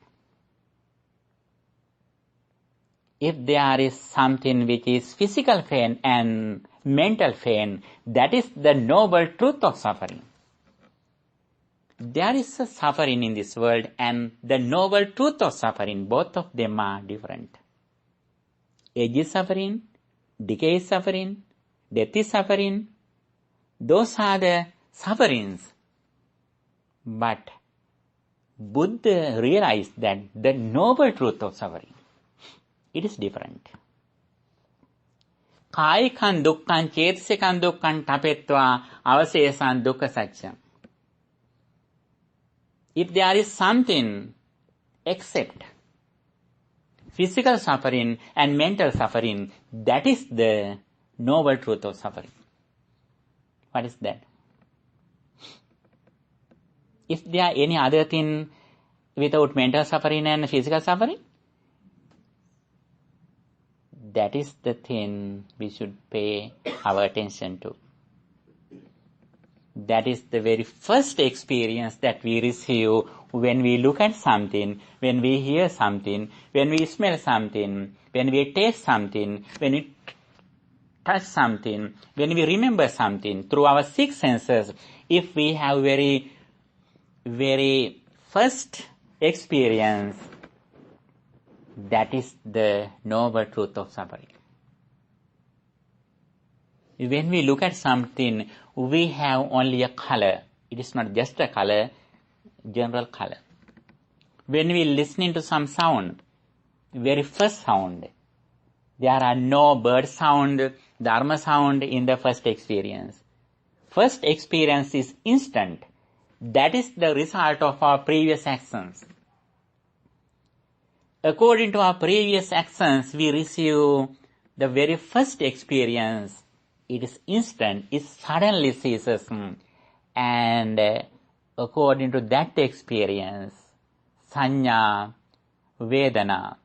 If there is something which is physical pain and mental pain, that is the noble truth of suffering. There is a suffering in this world and the noble truth of suffering, both of them are different. Age is suffering, decay is suffering, death is suffering. Those are the sufferings. But Buddha realized that the noble truth of suffering, it is different. Kāyikan dukkhan cetasikan dukkhan tapetva avasesan dukkha satcham. If there is something except physical suffering and mental suffering, that is the noble truth of suffering. What is that? Is there any other thing without mental suffering and physical suffering? That is the thing we should pay our attention to. That is the very first experience that we receive when we look at something, when we hear something, when we smell something, when we taste something, when we touch something, when we remember something. Through our six senses, if we have very, very first experience, that is the noble truth of suffering. When we look at something, we have only a color. It is not just a color, general color. When we listen to some sound, very first sound, there are no bird sound, dharma sound in the first experience. First experience is instant. That is the result of our previous actions. According to our previous actions, we receive the very first experience. It is instant, it suddenly ceases. And according to that experience, sanya, vedana,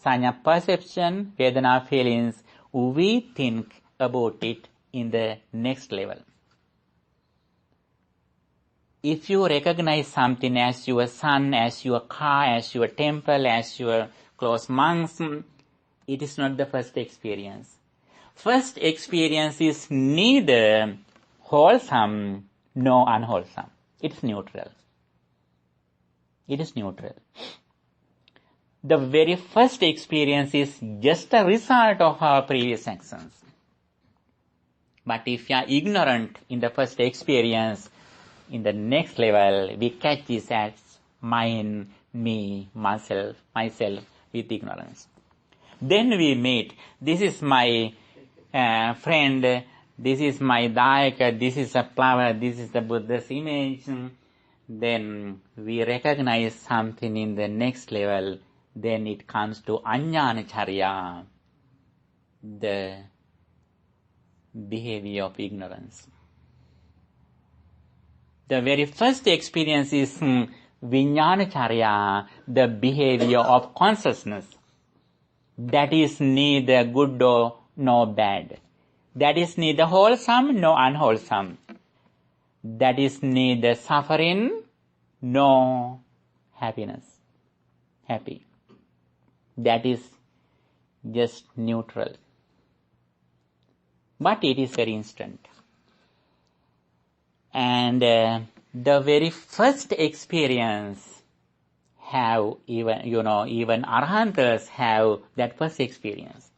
sanya perception, vedana feelings, we think about it in the next level. If you recognize something as your son, as your car, as your temple, as your close monks, it is not the first experience. First experience is neither wholesome nor unwholesome. It is neutral. It is neutral. The very first experience is just a result of our previous actions. But if you are ignorant in the first experience, in the next level, we catch this as mine, me, myself, with ignorance. Then we meet, this is my friend, this is my dayaka, this is a flower, this is the Buddha's image, then we recognize something in the next level, then it comes to Ajnanacharya, the behavior of ignorance. The very first experience is Vijnanacharya, the behavior of consciousness. That is neither good nor bad. That is neither wholesome nor unwholesome. That is neither suffering nor happiness. Happy. That is just neutral. But it is very instant. And the very first experience have even Arhantas have that first experience.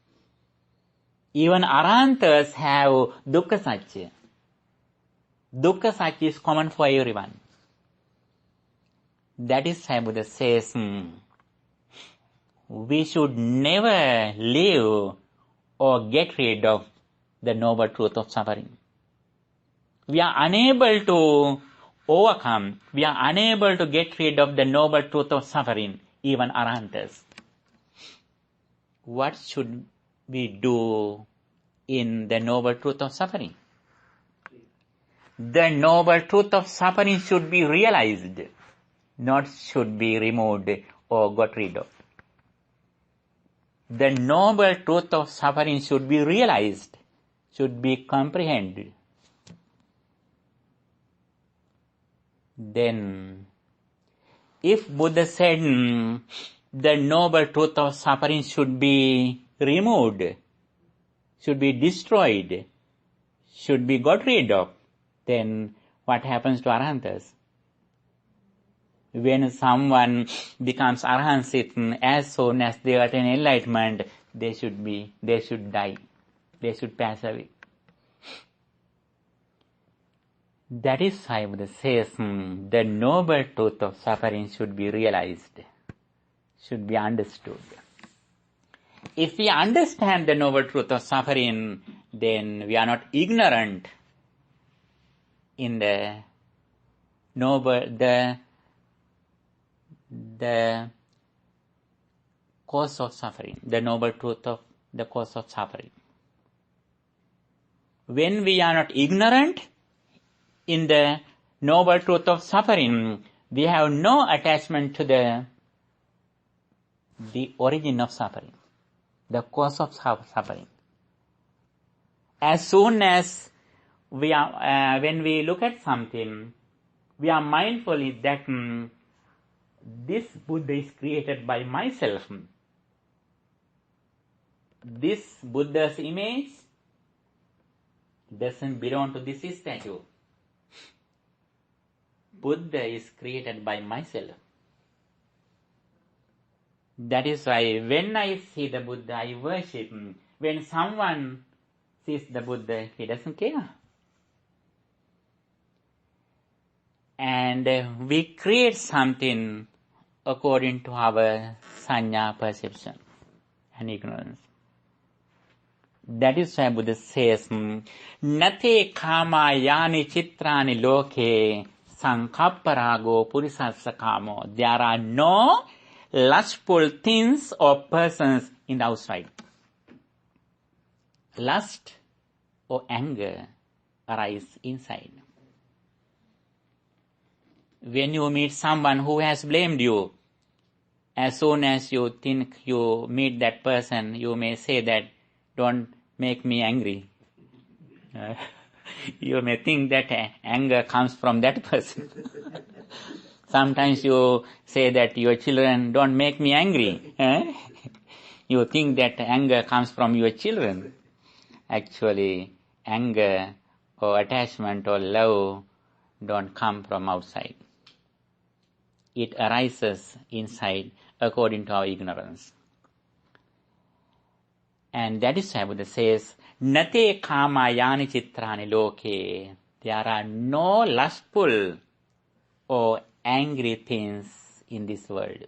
Even Arhantas have Dukkha Satya. Dukkha Satya is common for everyone. That is why Buddha says, we should never live or get rid of the noble truth of suffering. We are unable to overcome, we are unable to get rid of the noble truth of suffering, even Arhantas. What should we do in the noble truth of suffering? The noble truth of suffering should be realized, not should be removed or got rid of. The noble truth of suffering should be realized, should be comprehended. Then, if Buddha said the noble truth of suffering should be removed, should be destroyed, should be got rid of, then what happens to Arhantas? When someone becomes Arhansit, as soon as they attain enlightenment, they should die, they should pass away. That is why Buddha says the noble truth of suffering should be realized, should be understood. If we understand the noble truth of suffering, then we are not ignorant in the cause of suffering, the noble truth of the cause of suffering. When we are not ignorant in the noble truth of suffering, we have no attachment to the origin of suffering, the cause of suffering. As soon as we are, when we look at something, we are mindful that this Buddha is created by myself. This Buddha's image doesn't belong to this statue. Buddha is created by myself. That is why when I see the Buddha, I worship. When someone sees the Buddha, he doesn't care. And we create something according to our sanya perception and ignorance. That is why Buddha says, Nate kama yani chitrani loke sankapparago purisassa kamo. There are no lustful things or persons in the outside. Lust or anger arise inside. When you meet someone who has blamed you, as soon as you think you meet that person, you may say that, don't make me angry. You may think that anger comes from that person. Sometimes you say that your children, don't make me angry. You think that anger comes from your children. Actually, anger or attachment or love don't come from outside. It arises inside according to our ignorance. And that is why Buddha says, Nate kama yani chitrani loke. There are no lustful or angry things in this world.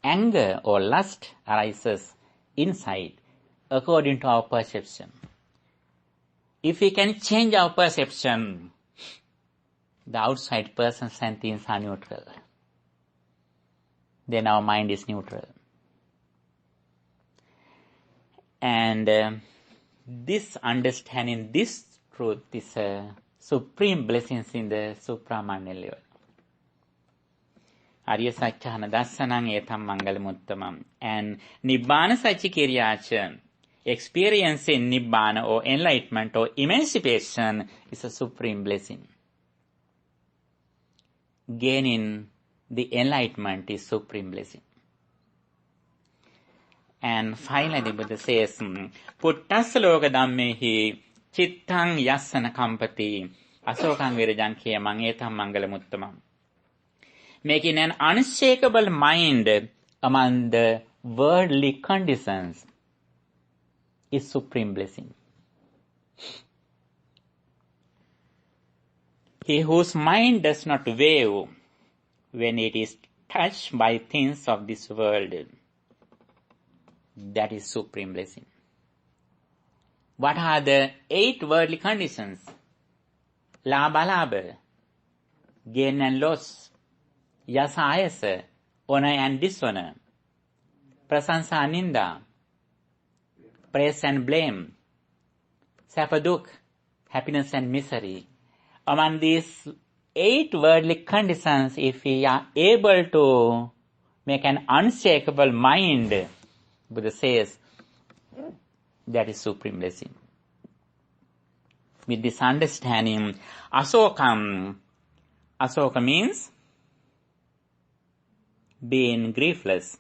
Anger or lust arises inside according to our perception. If we can change our perception, the outside persons and things are neutral. Then our mind is neutral. And this understanding, this truth is a supreme blessings in the supramanya level. Arya Satchana Dassanang Etam Mangalamuttamam. And Nibbana Satchikiryacha, experiencing Nibbana or enlightenment or emancipation is a supreme blessing. Gaining the enlightenment is supreme blessing. And finally the Buddha says, Puttassa Dhammehi Chittang Yassana Kampati Asokang Virajan Kiyamang Etam Mangalamuttamam. Making an unshakable mind among the worldly conditions is supreme blessing. He whose mind does not waver when it is touched by things of this world, that is supreme blessing. What are the 8 worldly conditions? Labha, gain and loss, yasa ayasa, honor and dishonor, prasansa ninda, praise and blame, sapaduk, happiness and misery. Among these 8 worldly conditions, if we are able to make an unshakable mind, Buddha says, that is supreme blessing. With this understanding, Asoka means being griefless.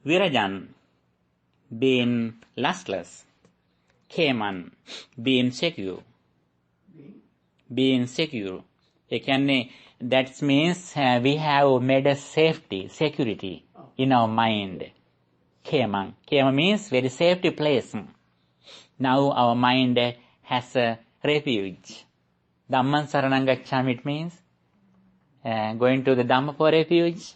Virajan, being lustless. Keman, being secure. Being secure. That means we have made a safety, security in our mind. Kema means very safety place. Now our mind has a refuge. Dhamman saranam gacchami, it means going to the Dhamma for refuge.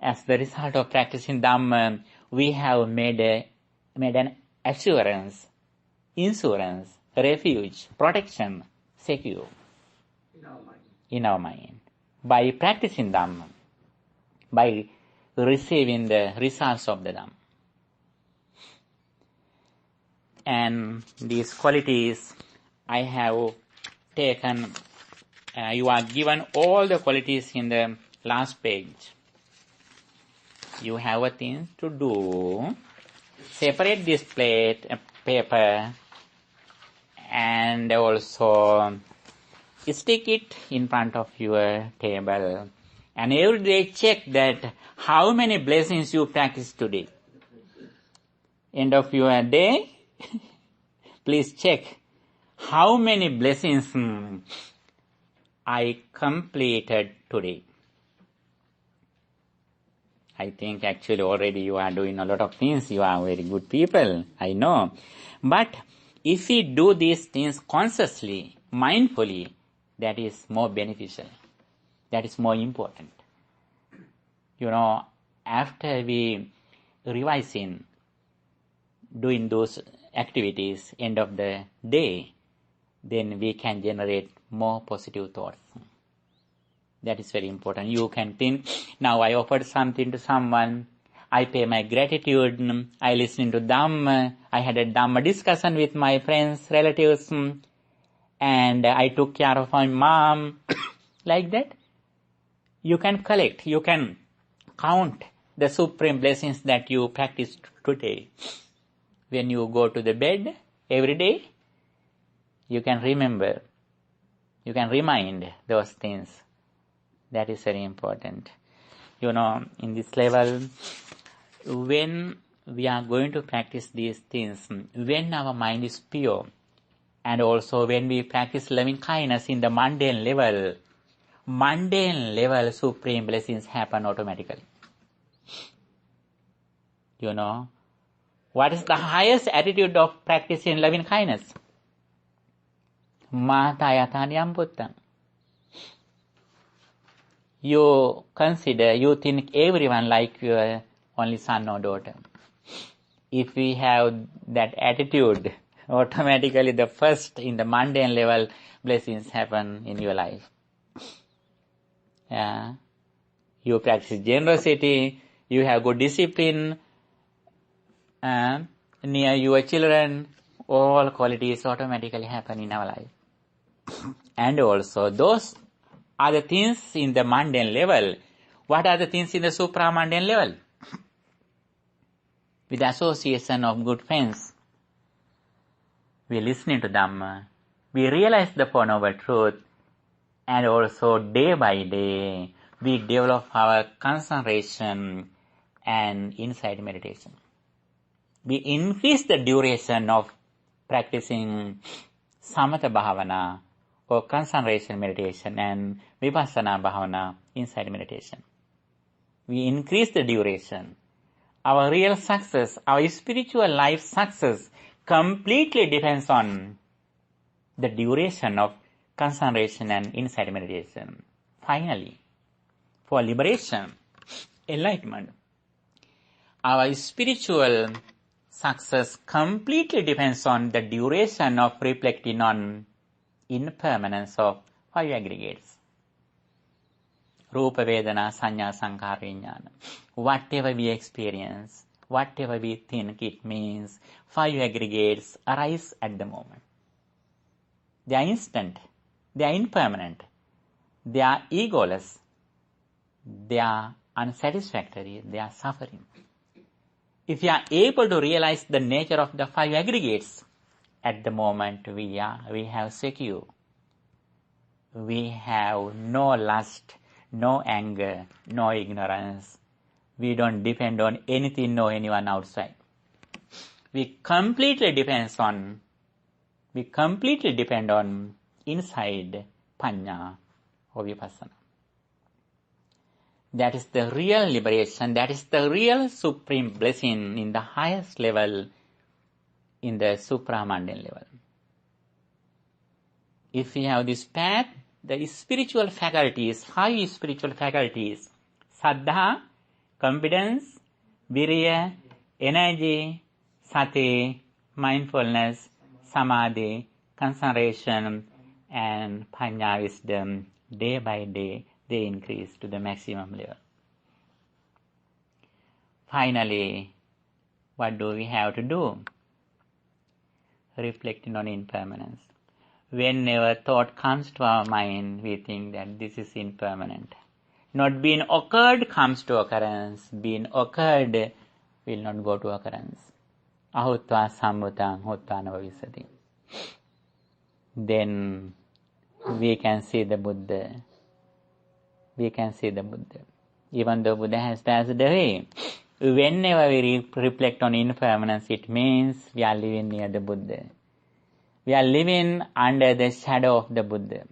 As the result of practicing Dhamma, we have made an assurance, insurance, refuge, protection, secure in our mind. By practicing Dhamma, by receiving the results of the Dhamma. And these qualities I have taken, you are given all the qualities in the last page. You have a thing to do. Separate this paper and also stick it in front of your table. And every day check that how many blessings you practice today. End of your day, please check how many blessings I completed today. I think actually already you are doing a lot of things. You are very good people, I know. But if we do these things consciously, mindfully, that is more beneficial. That is more important. After we revising, doing those activities, end of the day, then we can generate more positive thoughts. That is very important. You can think, now I offered something to someone, I pay my gratitude, I listen to Dhamma, I had a Dhamma discussion with my friends, relatives, and I took care of my mom. Like that, you can collect, you can count the supreme blessings that you practiced today. When you go to the bed every day, you can remember, you can remind those things. That is very important. In this level, when we are going to practice these things, when our mind is pure, and also when we practice loving kindness in the mundane level supreme blessings happen automatically. What is the highest attitude of practicing loving kindness? Mata yatanyam puttam. You think everyone like your only son or daughter. If we have that attitude, automatically the first in the mundane level blessings happen in your life. Yeah. You practice generosity, you have good discipline, near your children, all qualities automatically happen in our life. And also those are the things in the mundane level. What are the things in the supra-mundane level? With the association of good friends, we listening to Dhamma, we realize the Four Noble Truth, and also day by day we develop our concentration and insight meditation. We increase the duration of practicing samatha bhavana or concentration meditation and vipassana bhavana, insight meditation. We increase the duration. Our real success, our spiritual life success completely depends on the duration of concentration and insight meditation. Finally, for liberation, enlightenment, our spiritual success completely depends on the duration of reflecting on impermanence of five aggregates. Rupa, Vedana, Sanya, Sankhara, Vijnana. Whatever we experience, whatever we think it means, five aggregates arise at the moment. They are instant, they are impermanent, they are egoless, they are unsatisfactory, they are suffering. If you are able to realize the nature of the five aggregates, at the moment we have secure. We have no lust, no anger, no ignorance. We don't depend on anything or anyone outside. We completely depend on inside panya or vipassana. That is the real liberation, that is the real supreme blessing in the highest level, in the supra-mundane level. If we have this path, the spiritual faculties, high spiritual faculties, saddha, confidence, virya, energy, sati, mindfulness, samadhi, concentration, and panya wisdom, day by day, they increase to the maximum level. Finally, what do we have to do? Reflecting on impermanence. Whenever thought comes to our mind, we think that this is impermanent. Not being occurred comes to occurrence. Being occurred will not go to occurrence. Ahutva sambhutang hutva navavissati. Then we can see the Buddha. We can see the Buddha. Even though Buddha has passed away, whenever we reflect on impermanence, it means we are living near the Buddha. We are living under the shadow of the Buddha.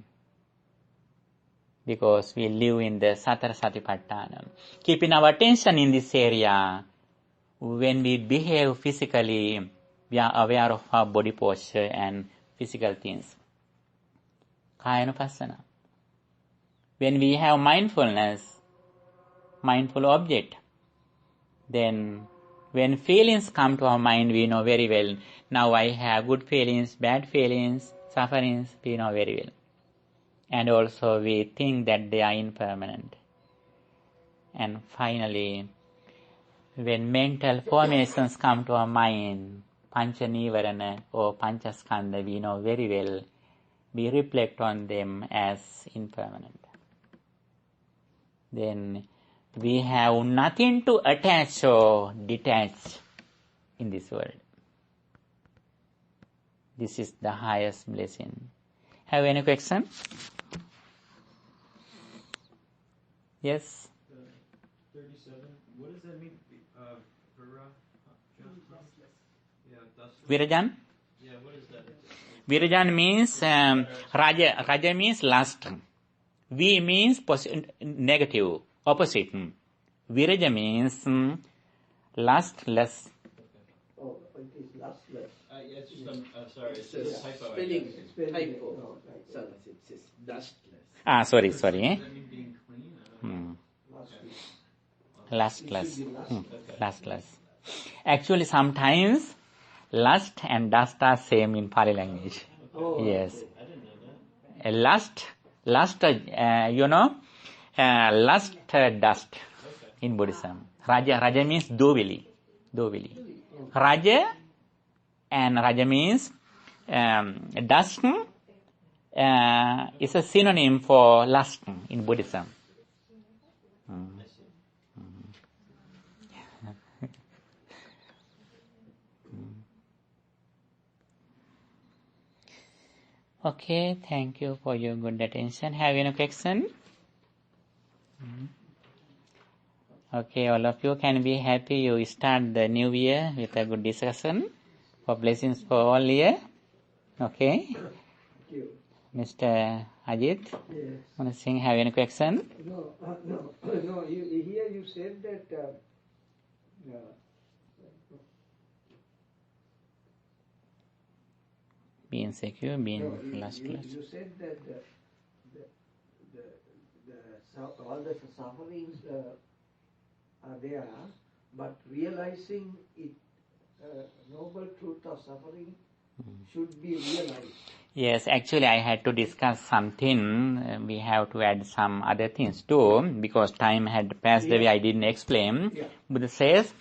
Because we live in the Satara Satipatthana. Keeping our attention in this area, when we behave physically, we are aware of our body posture and physical things. Kayanupassana. When we have mindfulness, mindful object, then when feelings come to our mind, we know very well, now I have good feelings, bad feelings, sufferings, we know very well. And also we think that they are impermanent. And finally, when mental formations come to our mind, Pancha Nivarana or Panchaskandha, we know very well, we reflect on them as impermanent. Then we have nothing to attach or detach in this world. This is the highest blessing. Have any question? Yes? 37. What does that mean? Virajan? Yeah, what is that? Virajan means Raja. Raja means lust. V means negative, opposite. Viraja means lustless. Oh, it is lustless. It's just, sorry, it's Yeah. just typo. Spelling typo. No, right. So it says dustless. Sorry. Does that mean being clean? Lustless. Lustless. It should be lustless. Lustless. Actually, sometimes Lust and dust are same in Pali language. Oh, Yes. okay. I didn't know that. Lust, lust, dust in Buddhism. Raja means dovili. Raja means dust is a synonym for lust in Buddhism. Okay, thank you for your good attention. Have any question? Okay, all of you can be happy. You start the new year with a good discussion. For blessings for all year. Okay. Thank you. Mr. Ajit, Yes. want to sing? Have any question? No. Here you said that Be insecure, be you lustless. said that all the sufferings are there, but realizing it, noble truth of suffering should be realized. Yes, actually I had to discuss something. We have to add some other things too, because time had passed away, I didn't explain. Yeah. Buddha says,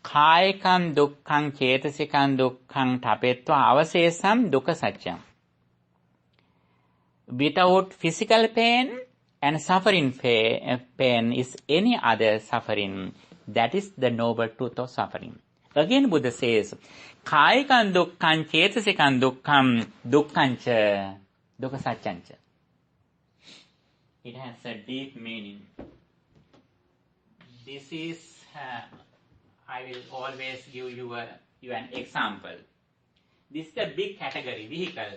Kāyikam dukkhaṃ cetasikamْ dukkhaṃ tapetva avasesam dukkha satyam. Without physical pain and suffering pain is any other suffering. That is the noble truth of suffering. Again Buddha says, Kāyikam dukkhaṃ cetasikamْ dukkhaṃ dukkhaṃ dukkha satyam. It has a deep meaning. This is, I will always give you an example. This is the big category, vehicle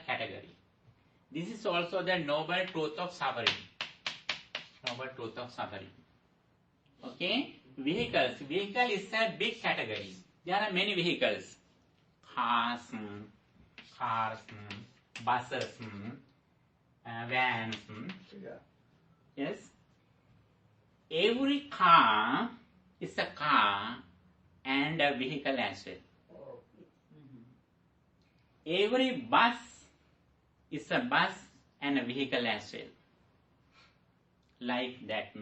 category. This is also the noble truth of suffering. Okay? Vehicles. Vehicle is a big category. There are many vehicles. Cars, buses, vans. Yeah. Yes? Every car is a car and a vehicle as well. Every bus is a bus and a vehicle as well. Like that.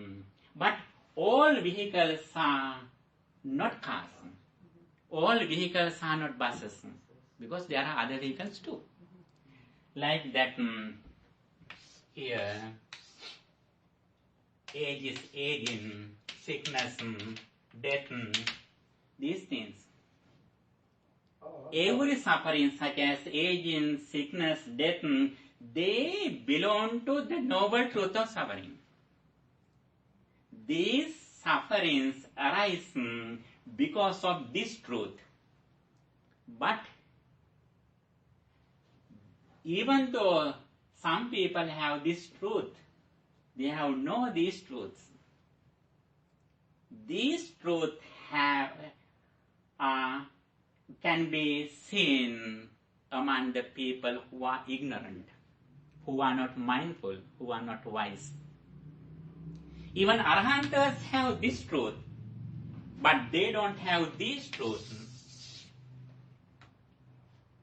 But all vehicles are not cars. All vehicles are not buses. Because there are other vehicles too. Like that. Here. Age is aging, sickness, death, these things. Every suffering such as aging, sickness, death, they belong to the noble truth of suffering. These sufferings arise because of this truth. But even though some people have this truth, they have known these truths. These truths can be seen among the people who are ignorant, who are not mindful, who are not wise. Even Arhantas have this truth, but they don't have these truths.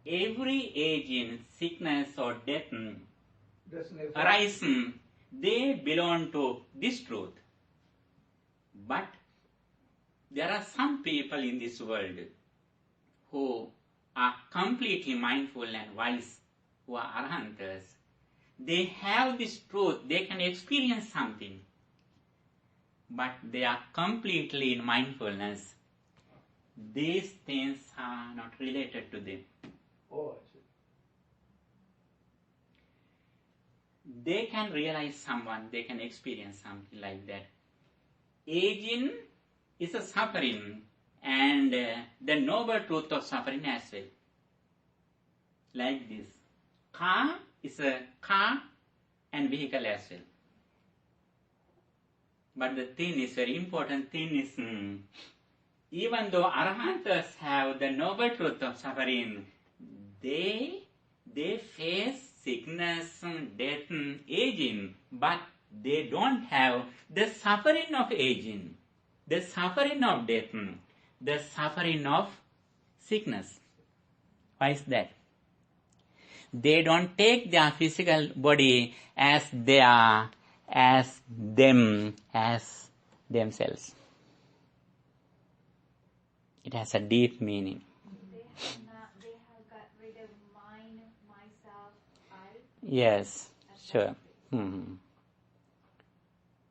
Every aging, sickness or death arising, they belong to this truth. But there are some people in this world who are completely mindful and wise, who are Arhantas. They have this truth, they can experience something, but they are completely in mindfulness. These things are not related to them. Oh, I see. They can realize someone, they can experience something like that. Aging is a suffering and the noble truth of suffering as well. Like this. Car is a car and vehicle as well. But the thing is, very important thing is, even though Arhantas have the noble truth of suffering, they face sickness, death, aging, but they don't have the suffering of aging, the suffering of death, the suffering of sickness. Why is that? They don't take their physical body as they are, as themselves. It has a deep meaning. They have got rid of mine, myself, I. Yes, sure.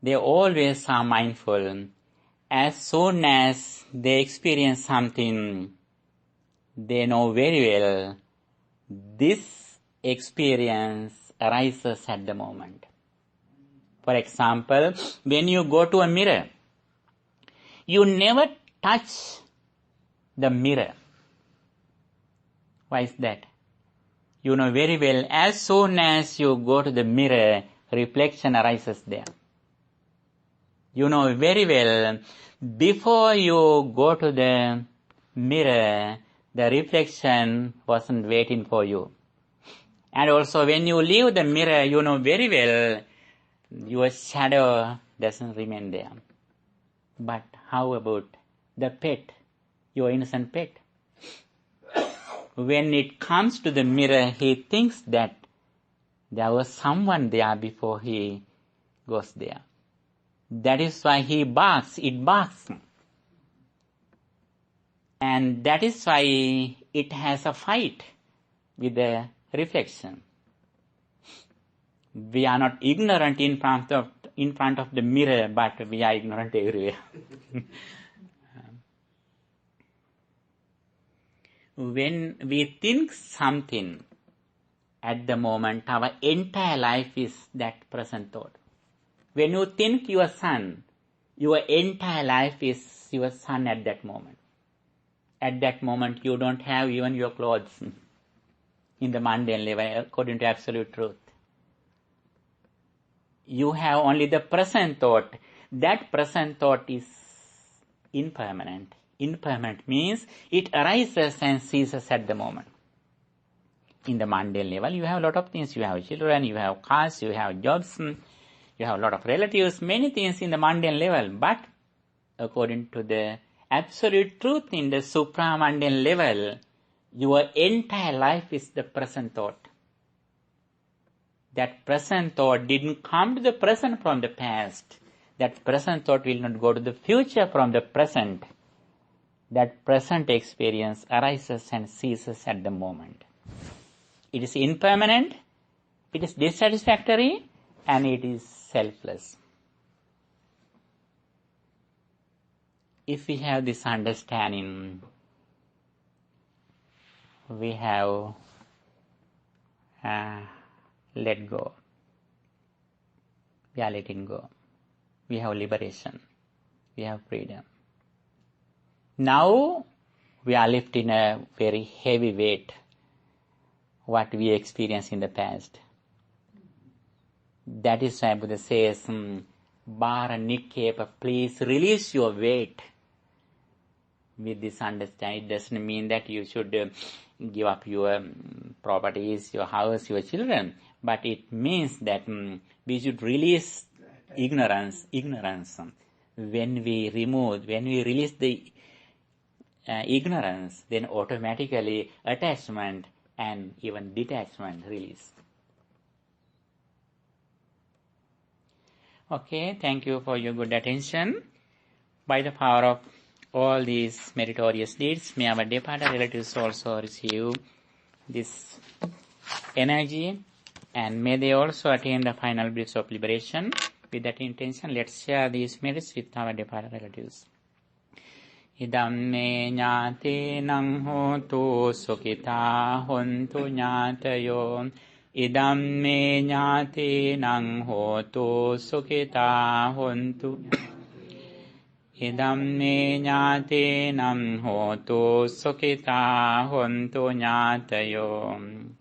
They always are mindful. As soon as they experience something, they know very well this experience arises at the moment. For example, when you go to a mirror, you never touch the mirror. Why is that? You know very well, as soon as you go to the mirror, reflection arises there. You know very well, before you go to the mirror, the reflection wasn't waiting for you. And also when you leave the mirror, you know very well, your shadow doesn't remain there. But how about the pet, your innocent pet? When it comes to the mirror, he thinks that there was someone there before he goes there. That is why he barks, it barks. And that is why it has a fight with the reflection. We are not ignorant in front of the mirror, but we are ignorant everywhere. When we think something at the moment, our entire life is that present thought. When you think your son, your entire life is your son at that moment. At that moment, you don't have even your clothes in the mundane level, according to absolute truth. You have only the present thought. That present thought is impermanent. Impermanent means it arises and ceases at the moment. In the mundane level, you have a lot of things. You have children, you have cars, you have jobs, you have a lot of relatives, many things in the mundane level. But according to the absolute truth in the supra-mundane level, your entire life is the present thought. That present thought didn't come to the present from the past. That present thought will not go to the future from the present. That present experience arises and ceases at the moment. It is impermanent, it is dissatisfactory, and it is selfless. If we have this understanding, we have let go. We are letting go. We have liberation. We have freedom. Now we are lifting a very heavy weight, what we experienced in the past. That is why Buddha says, Bara Nikkepa, please release your weight. With this understanding, it doesn't mean that you should give up your properties, your house, your children. But it means that we should release ignorance. When we release the ignorance, then automatically attachment and even detachment release. Okay, thank you for your good attention. By the power of all these meritorious deeds, may our departed relatives also receive this energy, and may they also attain the final bliss of liberation. With that intention, let's share these merits with our departed relatives. Idamme ñāte nang hotu sukita hontu ñātayo. Idamme ñāte nang hotu sukita hontu. Idamme ñāte nang hotu sukita hontu ñātayo.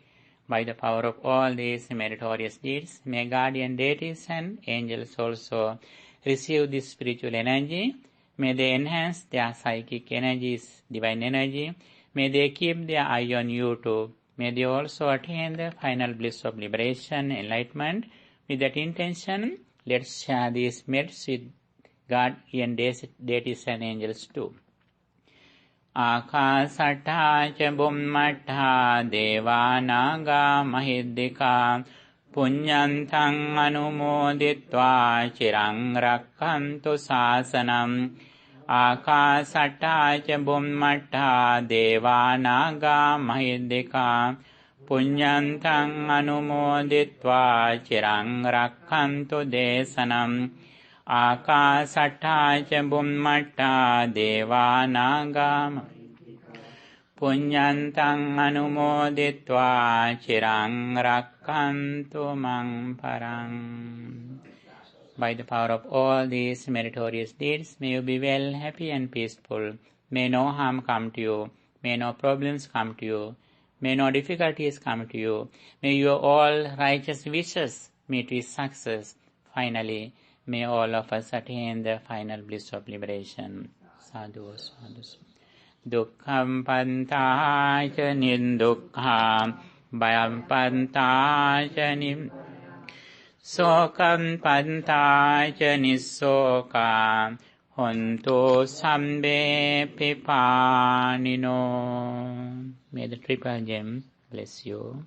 By the power of all these meritorious deeds, may guardian deities and angels also receive this spiritual energy. May they enhance their psychic energies, divine energy. May they keep their eye on you too. May they also attain the final bliss of liberation, enlightenment. With that intention, let's share these merits with guardian deities and angels too. ආකාසට්ඨා ච බුම්මට්ඨා දේවා නාග මහිද්దికා පුඤ්ඤන්තං අනුමෝදිත්වා චිරං රක්ඛන්තු ශාසනං ආකාසට්ඨා ච බුම්මට්ඨා දේවා නාග මහිද්దికා පුඤ්ඤන්තං අනුමෝදිත්වා චිරං රක්ඛන්තු දේශනං ආකාසට්ඨා ච බුම්මට්ඨා දේවා නාග පුඤ්ඤන්තං අනුමෝදිත්වා චිරං රක්ඛන්තු මං පරං. By the power of all these meritorious deeds, may you be well, happy and peaceful. May no harm come to you. May no problems come to you. May no difficulties come to you. May your all righteous wishes meet with success. Finally, may all of us attain the final bliss of liberation. Sadhu, sadhu. Dukkham pantāca nindukkham bhayam pantāca nim sokam pantāca nissokam hontu sambe pipanino. May the triple gem bless you.